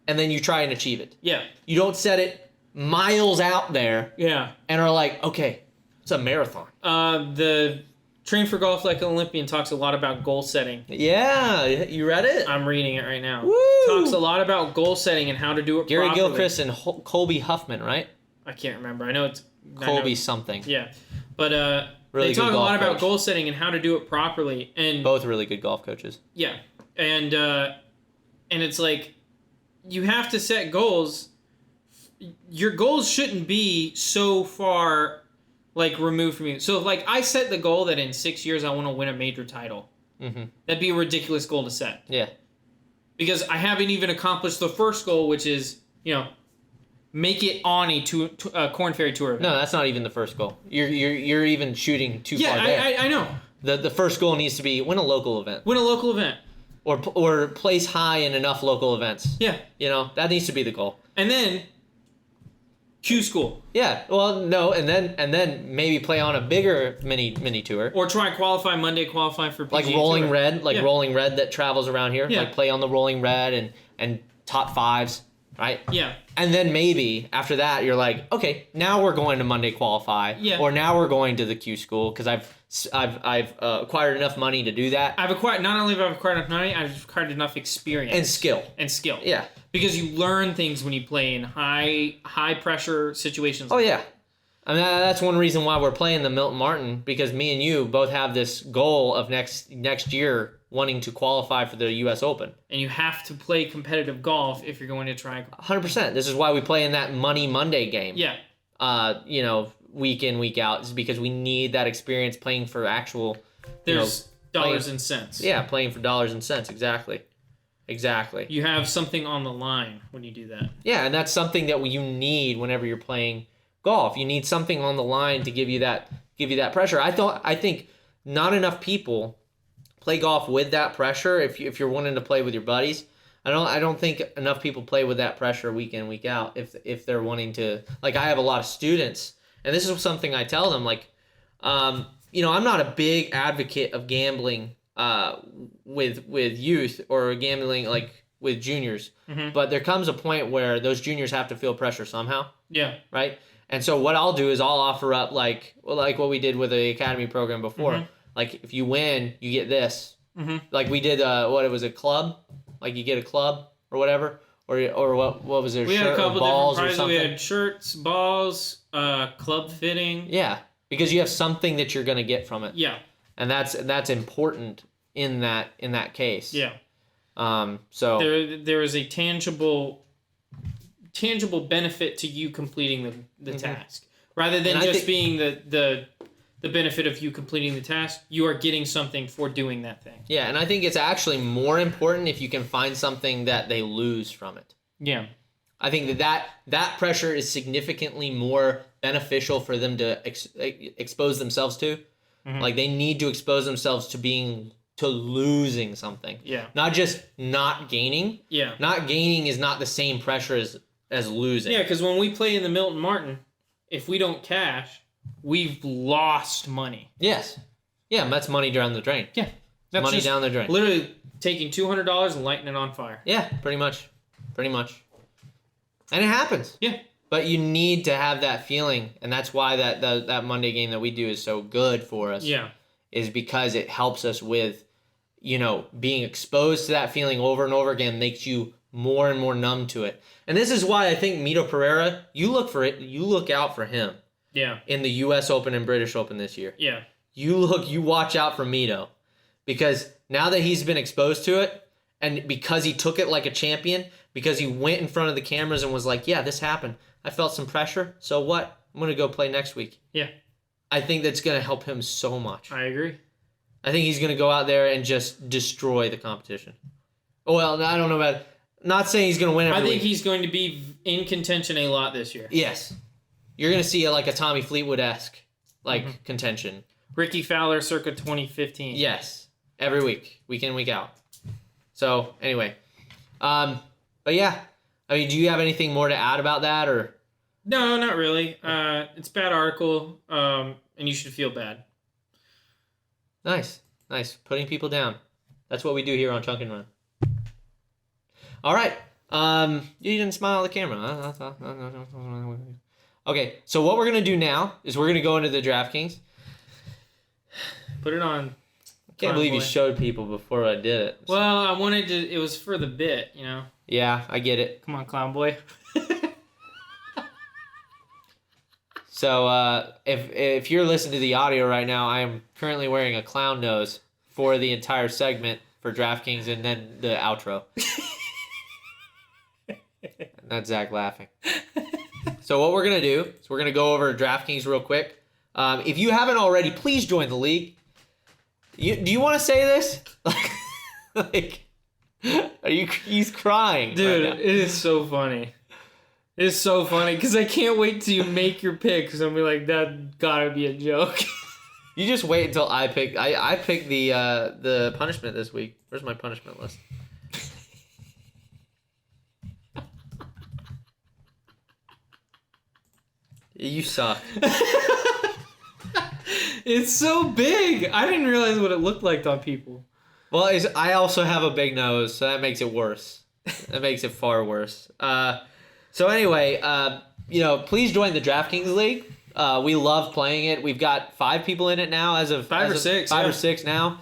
and then you try and achieve it. Yeah. You don't set it miles out there. Yeah. And are like, okay, it's a marathon. The Train for Golf Like an Olympian talks a lot about goal setting. Yeah, you read it? I'm reading it right now. Woo! Talks a lot about goal setting and how to do it Gary properly. Gilchrist and Colby Huffman, right? I can't remember. I know it's... Colby something. Yeah. But really they talk a lot coach. about goal setting and how to do it properly. And both really good golf coaches. Yeah. And it's like, you have to set goals. Your goals shouldn't be so far... like removed from you. So if like I set the goal that in 6 years I want to win a major title, that'd be a ridiculous goal to set. Yeah. Because I haven't even accomplished the first goal, which is, make it on a Corn Ferry Tour event. No, that's not even the first goal. You're even shooting too far there. Yeah, I know. The first goal needs to be win a local event. Win a local event. Or place high in enough local events. Yeah. That needs to be the goal. And then Q school. Yeah. Well, no, and then maybe play on a bigger mini tour. Or try qualify Monday, qualify for PGA like Rolling Tour. Red, Rolling Red that travels around here. Yeah. Like play on the Rolling Red and top 5s, right? Yeah. And then maybe after that you're like, okay, now we're going to Monday qualify. Yeah. Or now we're going to the Q school because I've acquired enough money to do that. Not only have I acquired enough money, I've acquired enough experience and skill. Yeah. Because you learn things when you play in high pressure situations. Oh yeah. I mean, that's one reason why we're playing the Milton Martin, because me and you both have this goal of next year wanting to qualify for the U.S. Open. And you have to play competitive golf if you're going to try. 100%. This is why we play in that Money Monday game. Yeah. Week in, week out, is because we need that experience playing for actual... There's dollars and cents. Yeah, playing for dollars and cents, exactly. You have something on the line when you do that. Yeah, and that's something that you need whenever you're playing golf. You need something on the line to give you that pressure. I think not enough people play golf with that pressure. If you're wanting to play with your buddies, I don't think enough people play with that pressure week in, week out. If they're wanting to, like, I have a lot of students, and this is something I tell them, like, I'm not a big advocate of gambling with youth or gambling like with juniors, but there comes a point where those juniors have to feel pressure somehow. Yeah. Right. And so what I'll do is I'll offer up like what we did with the academy program before. Like if you win, you get this. Like we did it was a club, like you get a club or whatever, or what was there? We shirt had a couple or balls different or prizes. something. We had shirts, balls, club fitting. Yeah, because you have something that you're gonna get from it. Yeah. And that's important in that case. Yeah. So there is a tangible benefit to you completing the task, rather than just being the benefit of you completing the task. You are getting something for doing that thing. Yeah, and I think it's actually more important if you can find something that they lose from it. Yeah. I think that pressure is significantly more beneficial for them to expose themselves to. Like they need to expose themselves to losing something. Yeah. Not just not gaining. Yeah. Not gaining is not the same pressure as losing. Yeah, because when we play in the Milton Martin, if we don't cash, we've lost money. Yes. Yeah, that's money down the drain. Yeah. That's money down the drain. Literally taking $200 and lighting it on fire. Yeah, pretty much. And it happens. Yeah. But you need to have that feeling, and that's why that Monday game that we do is so good for us. Yeah. Is because it helps us with, being exposed to that feeling over and over again makes you more and more numb to it. And this is why I think Mito Pereira, you look out for him. Yeah. in the U.S. Open and British Open this year. Yeah. You watch out for Mito, because now that he's been exposed to it, and because he took it like a champion, because he went in front of the cameras and was like, yeah, this happened. I felt some pressure. So what? I'm going to go play next week. Yeah. I think that's going to help him so much. I agree. I think he's going to go out there and just destroy the competition. Well, I don't know about it. Not saying he's going to win every week. He's going to be in contention a lot this year. Yes. You're going to see like a Tommy Fleetwood-esque contention. Ricky Fowler circa 2015. Yes. Every week. Week in, week out. So, anyway. But yeah. I mean, do you have anything more to add about that, or? No, not really. It's a bad article, and you should feel bad. Nice. Putting people down. That's what we do here on Chunk and Run. All right. You didn't smile at the camera. Huh? Okay, so what we're going to do now is we're going to go into the DraftKings. Put it on. I can't believe you showed people before I did it. Well, I wanted to. It was for the bit, you know. Yeah, I get it. Come on, clown boy. So if you're listening to the audio right now, I am currently wearing a clown nose for the entire segment for DraftKings and then the outro. That's Zach laughing. So what we're going to do is we're going to go over DraftKings real quick. If you haven't already, please join the league. Do you want to say this? He's crying. Dude, right now. it is so funny. It's so funny because I can't wait till you make your pick because I'm be like, that gotta be a joke. You just wait until I pick. I picked the punishment this week. Where's my punishment list? You suck. It's so big. I didn't realize what it looked like on people. Well, I also have a big nose, so that makes it worse. That makes it far worse. So anyway, please join the DraftKings League. We love playing it. We've got 5 people in it now as of five or six now.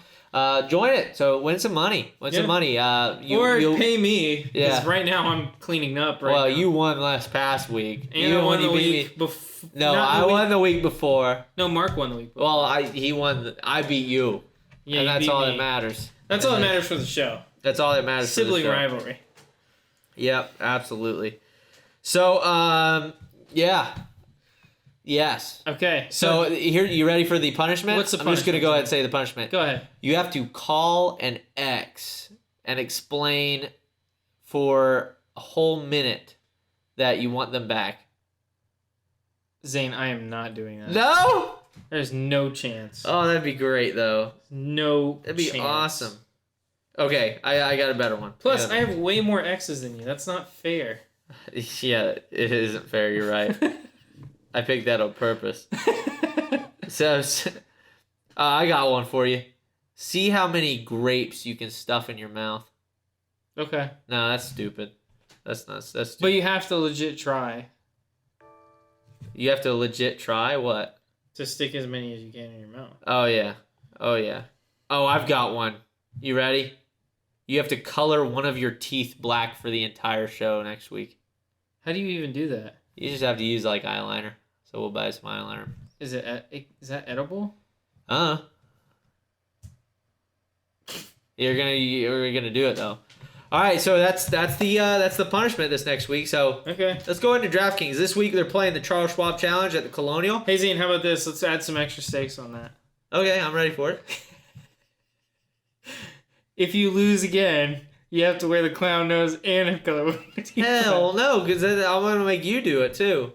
Join it. So win some money. Some money. You'll pay me. Yeah. Because right now I'm cleaning up. Now. You won last past week. And I won the week before. No, I won the week before. No, Mark won the week before. Well, he won. I beat you. Yeah, and that's all me. that matters. That's all that matters for the show. That's all that matters. Sibling for the show. rivalry. Yep, absolutely. So, yeah. Yes. Okay. So here, you ready for the punishment? What's the punishment? I'm just going to go ahead and say the punishment. Go ahead. You have to call an ex and explain for a whole minute that you want them back. Zane, I am not doing that. No? There's no chance. Oh, that'd be great, though. No That'd be chance. awesome. Okay, I got a better one. Plus, I have way more X's than you. That's not fair. Yeah, it isn't fair. You're right. I picked that on purpose. So, I got one for you. See how many grapes you can stuff in your mouth. Okay. No, that's stupid. That's stupid. But you have to legit try. You have to legit try what? To stick as many as you can in your mouth. Oh, yeah. Oh, I've got one. You ready? You have to color one of your teeth black for the entire show next week. How do you even do that? You just have to use like eyeliner. So we'll buy some eyeliner. Is that edible? You're gonna do it though. All right, so that's the punishment this next week. So okay, let's go into DraftKings. This week they're playing the Charles Schwab Challenge at the Colonial. Hey Zane, how about this? Let's add some extra stakes on that. Okay, I'm ready for it. If you lose again, you have to wear the clown nose and a color. Hell no, because I'm gonna make you do it too.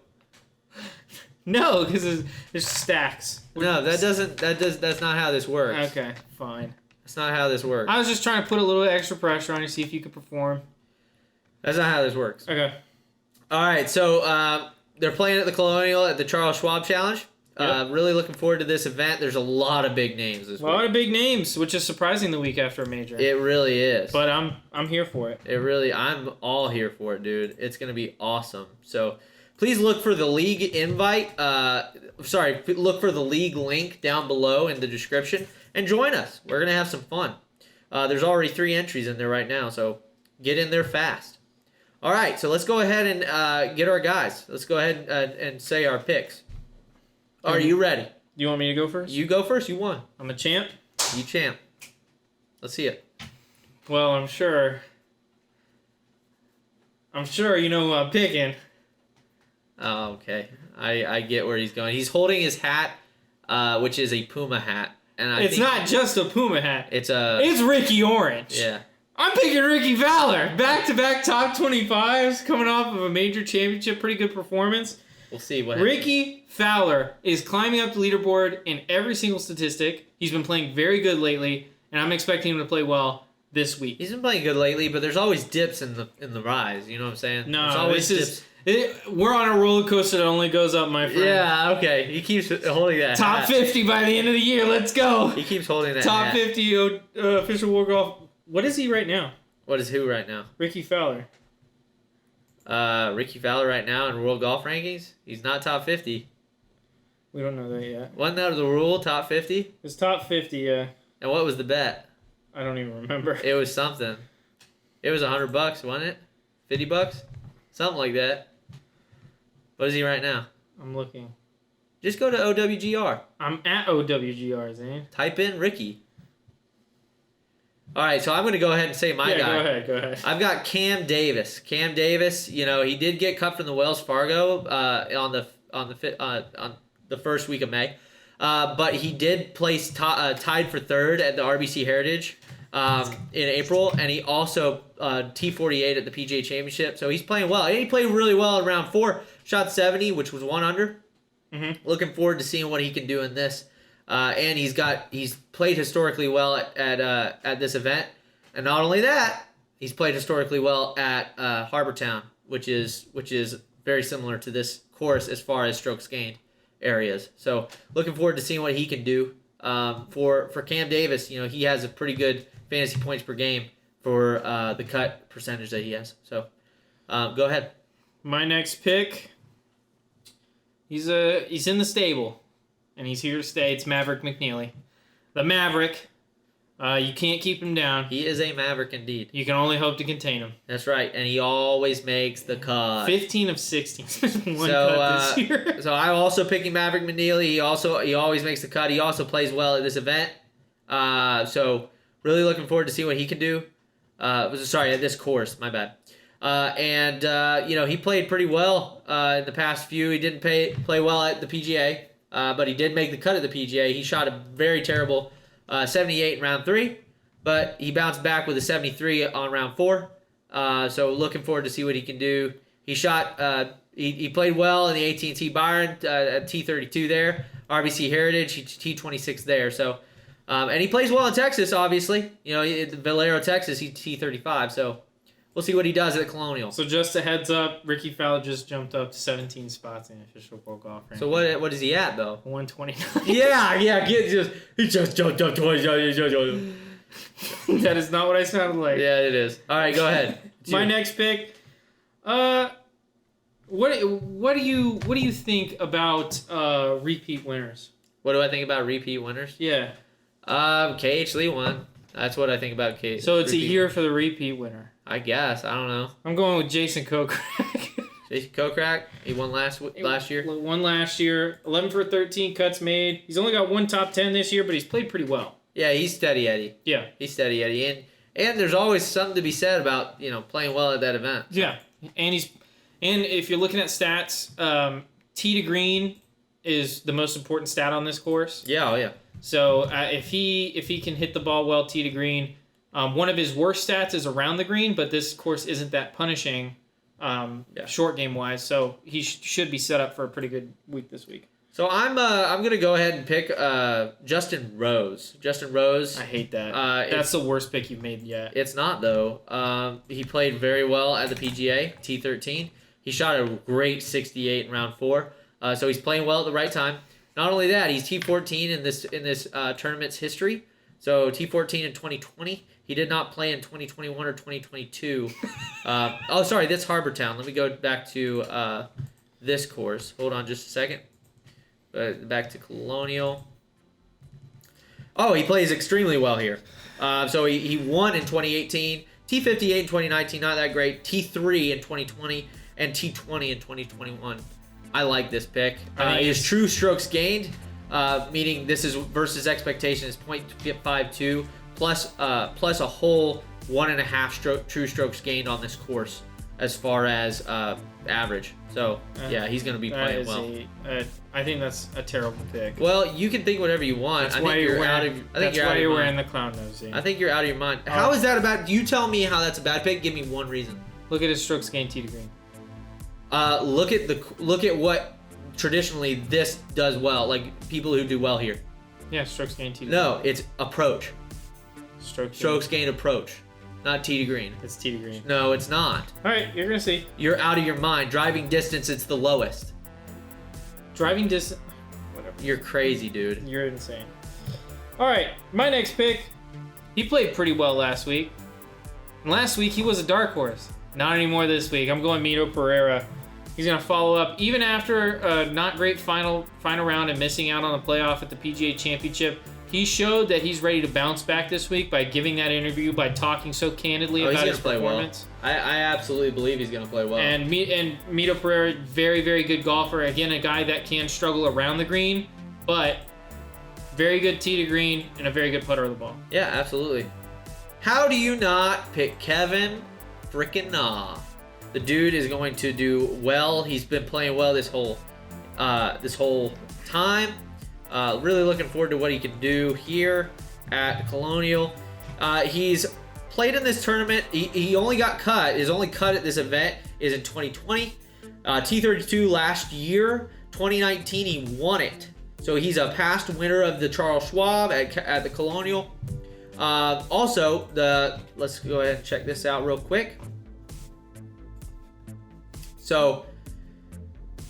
No, because there's stacks. That's not how this works. Okay, fine. That's not how this works. I was just trying to put a little extra pressure on you, see if you could perform. That's not how this works. Okay. All right, so they're playing at the Colonial at the Charles Schwab Challenge. Yep. Really looking forward to this event. There's a lot of big names this week. A lot of big names, which is surprising the week after a major. It really is. But I'm here for it. I'm all here for it, dude. It's going to be awesome. So please look for the league invite. Look for the league link down below in the description and join us. We're going to have some fun. There's already 3 entries in there right now, so get in there fast. All right, so let's go ahead and get our guys. Let's go ahead and say our picks. Are you ready? You want me to go first? You go first. You won. I'm a champ. You champ. Let's see it. Well, I'm sure you know who I'm picking. Oh, okay. I get where he's going. He's holding his hat, which is a Puma hat, and It's not just a Puma hat. It's Ricky Orange. Yeah. I'm picking Ricky Fowler. Back-to-back top 25s, coming off of a major championship, pretty good performance. We'll see what happens. Ricky Fowler is climbing up the leaderboard in every single statistic. He's been playing very good lately, and I'm expecting him to play well this week. He's been playing good lately, but there's always dips in the rise. You know what I'm saying? No, there's always this is we're on a roller coaster that only goes up, my friend. Yeah, okay. He keeps holding that Top hat. 50 by the end of the year. Let's go. He keeps holding that Top hat. 50 official World Golf. What is he right now? What is who right now? Ricky Fowler. Ricky Fowler right now in World Golf Rankings? He's not top 50. We don't know that yet. Wasn't that the rule, top 50? It's top 50, yeah. And what was the bet? I don't even remember. It was something. It was $100, wasn't it? $50? Something like that. What is he right now? I'm looking. Just go to OWGR. I'm at OWGR, Zane. Type in Ricky. All right, so I'm going to go ahead and say my guy. Go ahead. I've got Cam Davis. Cam Davis, you know, he did get cut from the Wells Fargo on the first week of May, but he did place tied for third at the RBC Heritage in April, and he also T48 at the PGA Championship. So he's playing well. And he played really well at round 4, shot 70, which was 1 under. Mm-hmm. Looking forward to seeing what he can do in this. And he's played historically well at this event, and not only that, he's played historically well at Harbortown, which is very similar to this course as far as strokes gained areas. So looking forward to seeing what he can do. For Cam Davis, you know, he has a pretty good fantasy points per game for the cut percentage that he has. So go ahead. My next pick. He's in the stable. And he's here to stay. It's Maverick McNeely. The Maverick. You can't keep him down. He is a Maverick indeed. You can only hope to contain him. That's right. And he always makes the cut. 15 of 16. One cut this year. So I'm also picking Maverick McNeely. He always makes the cut. He also plays well at this event. So really looking forward to see what he can do. At this course. My bad. You know, he played pretty well in the past few. He didn't play well at the PGA. But he did make the cut at the PGA. He shot a very terrible 78 in round 3, but he bounced back with a 73 on round 4. So looking forward to see what he can do. He shot. He played well in the AT&T Byron at T32 there. RBC Heritage, he T26 there. So, and he plays well in Texas, obviously. You know, Valero, Texas, he's T35. So we'll see what he does at the Colonial. So just a heads up, Ricky Fowler just jumped up to 17 spots in the official World Golf ranking. So what is he at though? 129. Yeah, he just jumped up 20. That is not what I sounded like. Yeah, it is. All right, go ahead. My next pick. What do you think about repeat winners? What do I think about repeat winners? Yeah. KH Lee won. That's what I think about KH. So it's a year for the repeat winner. I guess. I don't know. I'm going with Jason Kokrak. Jason Kokrak, he won last year. Won last year. 11 for 13 cuts made. He's only got one top 10 this year, but he's played pretty well. Yeah, he's steady Eddie. Yeah. He's steady Eddie. And there's always something to be said about, you know, playing well at that event. So. Yeah. And if you're looking at stats, tee to green is the most important stat on this course. Yeah, oh yeah. So if he can hit the ball well tee to green, one of his worst stats is around the green, but this course isn't that punishing short game wise. So he should be set up for a pretty good week this week. So I'm gonna go ahead and pick Justin Rose. Justin Rose. I hate that. That's the worst pick you've made yet. It's not though. He played very well at the PGA T13. He shot a great 68 in round 4. So he's playing well at the right time. Not only that, he's T14 in this tournament's history. So T14 in 2020. He did not play in 2021 or 2022. Sorry, that's Harbortown. Let me go back to this course. Hold on just a second. Back to Colonial. Oh, he plays extremely well here. So he won in 2018. T58 in 2019, not that great. T3 in 2020. And T20 in 2021. I like this pick. I think His true strokes gained, meaning this is versus expectation is 0.52 plus a whole 1.5 true strokes gained on this course as far as average. So yeah, he's going to be playing well. I think that's a terrible pick. Well, you can think whatever you want. That's why you're wearing the clown nose. I think you're out of your mind. How is that about? You tell me how that's a bad pick. Give me one reason. Look at his strokes gained tee to green. Look at what traditionally this does well. Like people who do well here. Yeah, strokes gained tee to green. No, it's approach. Strokes gained approach, not tee to green. It's tee to green. No, it's not. All right, you're gonna see. You're out of your mind. Driving distance, it's the lowest. Driving distance, whatever. You're crazy, dude. You're insane. All right, my next pick. He played pretty well last week. And last week he was a dark horse. Not anymore this week. I'm going Mito Pereira. He's gonna follow up even after a not great final round and missing out on the playoff at the PGA Championship. He showed that he's ready to bounce back this week by giving that interview, by talking so candidly about his performance. Well. I absolutely believe he's going to play well. And Mito Pereira, very, very good golfer. Again, a guy that can struggle around the green, but very good tee to green and a very good putter of the ball. Yeah, absolutely. How do you not pick Kevin frickin' Na? The dude is going to do well. He's been playing well this whole time. Really looking forward to what he can do here at Colonial. He's played in this tournament. He only got cut. His only cut at this event is in 2020. T32 last year. 2019, he won it. So he's a past winner of the Charles Schwab at the Colonial. Also, let's go ahead and check this out real quick. So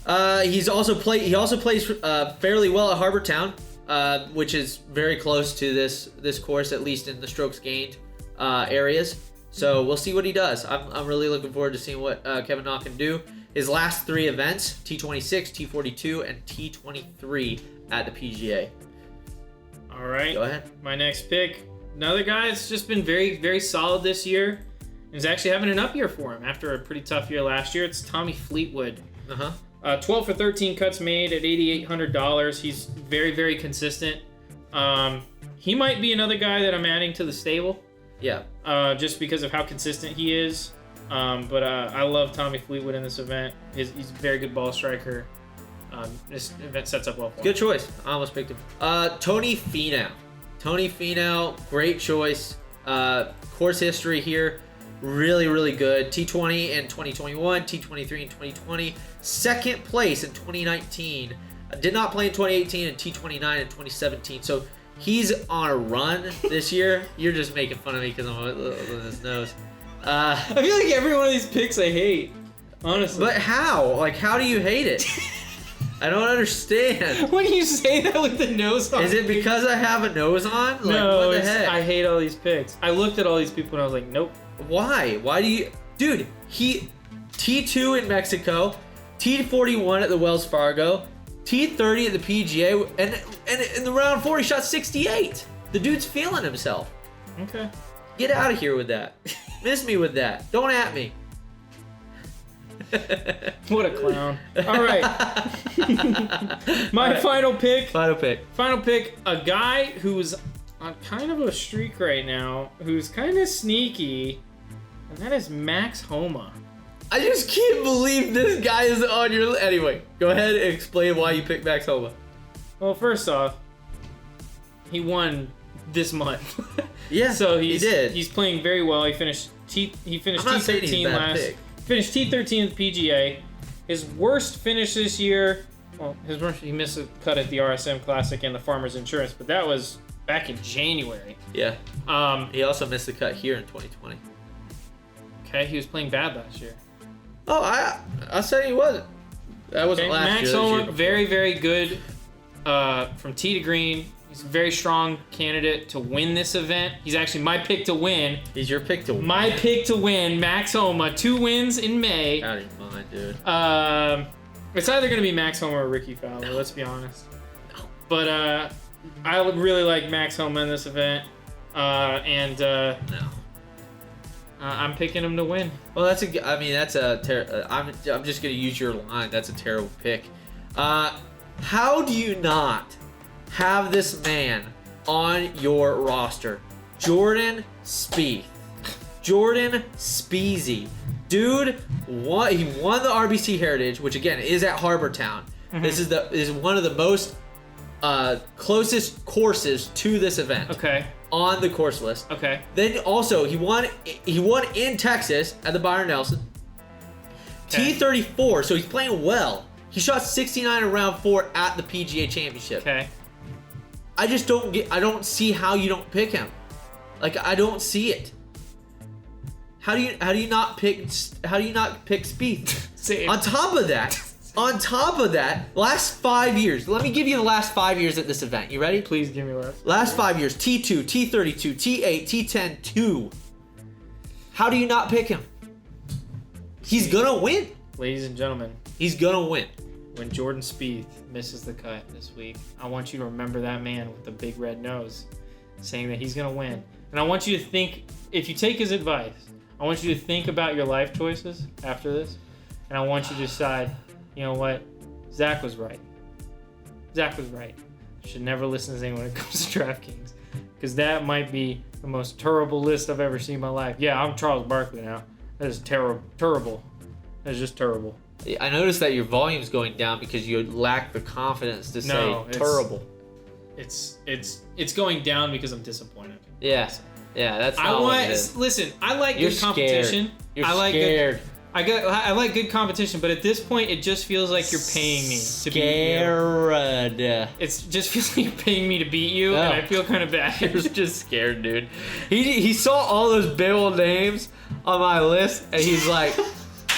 he also plays fairly well at Harbor Town, which is very close to this course, at least in the strokes gained areas. So we'll see what he does. I'm really looking forward to seeing what Kevin Na can do. His last 3 events: T26, T42, and T23 at the PGA. All right. Go ahead. My next pick, another guy that's just been very, very solid this year. He's actually having an up year for him after a pretty tough year last year. It's Tommy Fleetwood. 12 for 13 cuts made at $8,800. He's very, very consistent. He might be another guy that I'm adding to the stable. Yeah. Just because of how consistent he is. But I love Tommy Fleetwood in this event. He's a very good ball striker. This event sets up well for him. Good choice. I almost picked him. Tony Finau. Tony Finau, great choice. Course history here. Really, really good. T20 in 2021, T23 in 2020. Second place in 2019. Did not play in 2018 and T29 in 2017. So he's on a run this year. You're just making fun of me because I'm with his nose. I feel like every one of these picks I hate, honestly. But how? Like, how do you hate it? I don't understand. When you say that with the nose on. Is it because I have a nose on? Like, no, what the heck? I hate all these picks. I looked at all these people and I was like, nope. Why? Why do you... Dude, he... T2 in Mexico, T41 at the Wells Fargo, T30 at the PGA, and in the round 4 he shot 68. The dude's feeling himself. Okay. Get out of here with that. Miss me with that. Don't at me. What a clown. All right. My final pick. Final pick. A guy who's on kind of a streak right now, who's kind of sneaky, and that is Max Homa. I just can't believe this guy is on your list. Anyway, go ahead and explain why you picked Max Homa. Well, first off, he won this month. Yeah, so he did. He's playing very well. He finished T13 last. Pick. Finished T13 at the PGA. His worst finish this year. Well, he missed a cut at the RSM Classic and the Farmers Insurance, but that was back in January. Yeah. He also missed the cut here in 2020. Okay, he was playing bad last year. Oh, I said he wasn't. That wasn't last Max year. Max Homa, very, very good from tee to green. He's a very strong candidate to win this event. He's actually my pick to win. He's your pick to win. My pick to win, Max Homa. 2 wins in May. Out of your mind, dude. It's either going to be Max Homa or Ricky Fowler, let's be honest. No. But I would really like Max Homa in this event. No. I'm picking him to win. Well, I'm just gonna use your line. That's a terrible pick. How do you not have this man on your roster? Jordan Spieth. Jordan Speezy. Dude, he won the RBC Heritage, which again is at Harbor Town. Mm-hmm. This is one of the most closest courses to this event. Okay. On the course list. Okay. Then also he won in Texas at the Byron Nelson. Okay. T34, so he's playing well. He shot 69 in round 4 at the PGA Championship. Okay. I don't see how you don't pick him. Like, I don't see it. How do you not pick Spieth? Same. On top of that, last 5 years. Let me give you the last 5 years at this event. You ready? Please give me last 5 years. T2, T32, T8, T10, 2. How do you not pick him? He's gonna win. Ladies and gentlemen, he's gonna win. When Jordan Spieth misses the cut this week, I want you to remember that man with the big red nose saying that he's gonna win. And I want you to think, if you take his advice, I want you to think about your life choices after this, and I want you to decide, you know what, Zach was right. Zach was right. You should never listen to anyone when it comes to DraftKings, because that might be the most terrible list I've ever seen in my life. Yeah, I'm Charles Barkley now. That is terrible. That is just terrible. I noticed that your volume's going down because you lack the confidence to say terrible. It's going down because I'm disappointed. Yeah. Yeah, that's not what it is. Listen, I like good competition. You're scared. I like good competition, but at this point, it just feels like you're paying me to beat you. It just feels like you're paying me to beat you, and I feel kind of bad. You're just scared, dude. He saw all those big old names on my list, and he's like,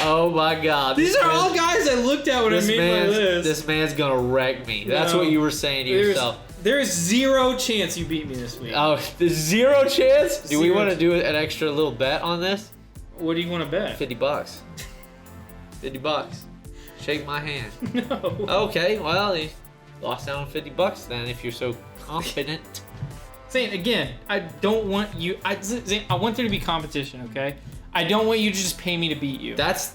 oh my God. These are all guys I looked at when I made my list. This man's gonna wreck me. That's what you were saying to yourself. There is zero chance you beat me this week. Oh, there's zero chance? Do we want to do an extra little bet on this? What do you want to bet? $50. $50. Shake my hand. No. Okay, well, he lost out on $50 then if you're so confident. Zane, again, I don't want you. Zane, I want there to be competition, okay? I don't want you to just pay me to beat you. That's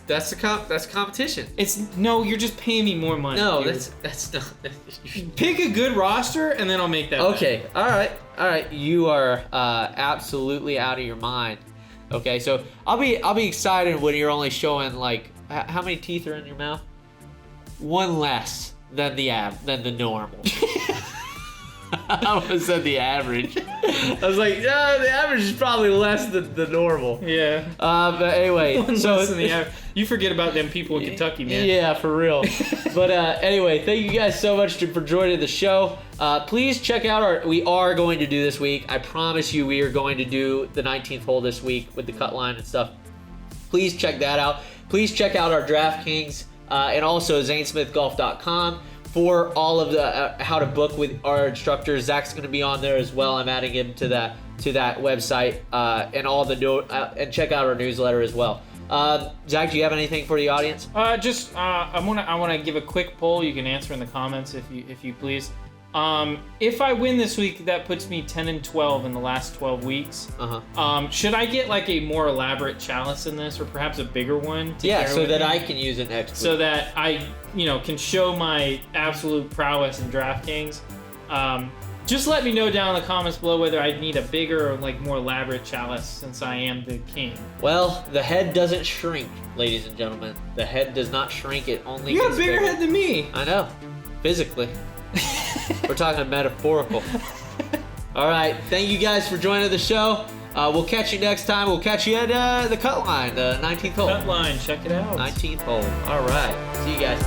competition. You're just paying me more money. No, that's not. Pick a good roster and then I'll make that. Okay, bet. all right. You are absolutely out of your mind. Okay, so I'll be excited when you're only showing like how many teeth are in your mouth? One less than the normal. I almost said the average. I was like, yeah, the average is probably less than the normal. Yeah. But anyway, less than the average. You forget about them people in Kentucky, man. Yeah, for real. But anyway, thank you guys so much for joining the show. Please check out we are going to do this week. I promise you, we are going to do the 19th hole this week with the cut line and stuff. Please check that out. Please check out our DraftKings and also ZaneSmithGolf.com. For all of the how to book with our instructors. Zach's going to be on there as well. I'm adding him to that website and all the and check out our newsletter as well. Zach, do you have anything for the audience? I want to give a quick poll. You can answer in the comments if you please. If I win this week, that puts me 10-12 in the last 12 weeks. Should I get like a more elaborate chalice in this, or perhaps a bigger one? So that I can use it next week. So that I, can show my absolute prowess in DraftKings. Just let me know down in the comments below whether I need a bigger or like more elaborate chalice, since I am the king. Well, the head doesn't shrink, ladies and gentlemen. The head does not shrink. It only You gets have a bigger head than me. I know, physically. We're talking metaphorical. All right, thank you guys for joining the show. We'll catch you next time. We'll catch you at the cut line, the 19th hole. Cut line, check it out. 19th hole. All right, see you guys.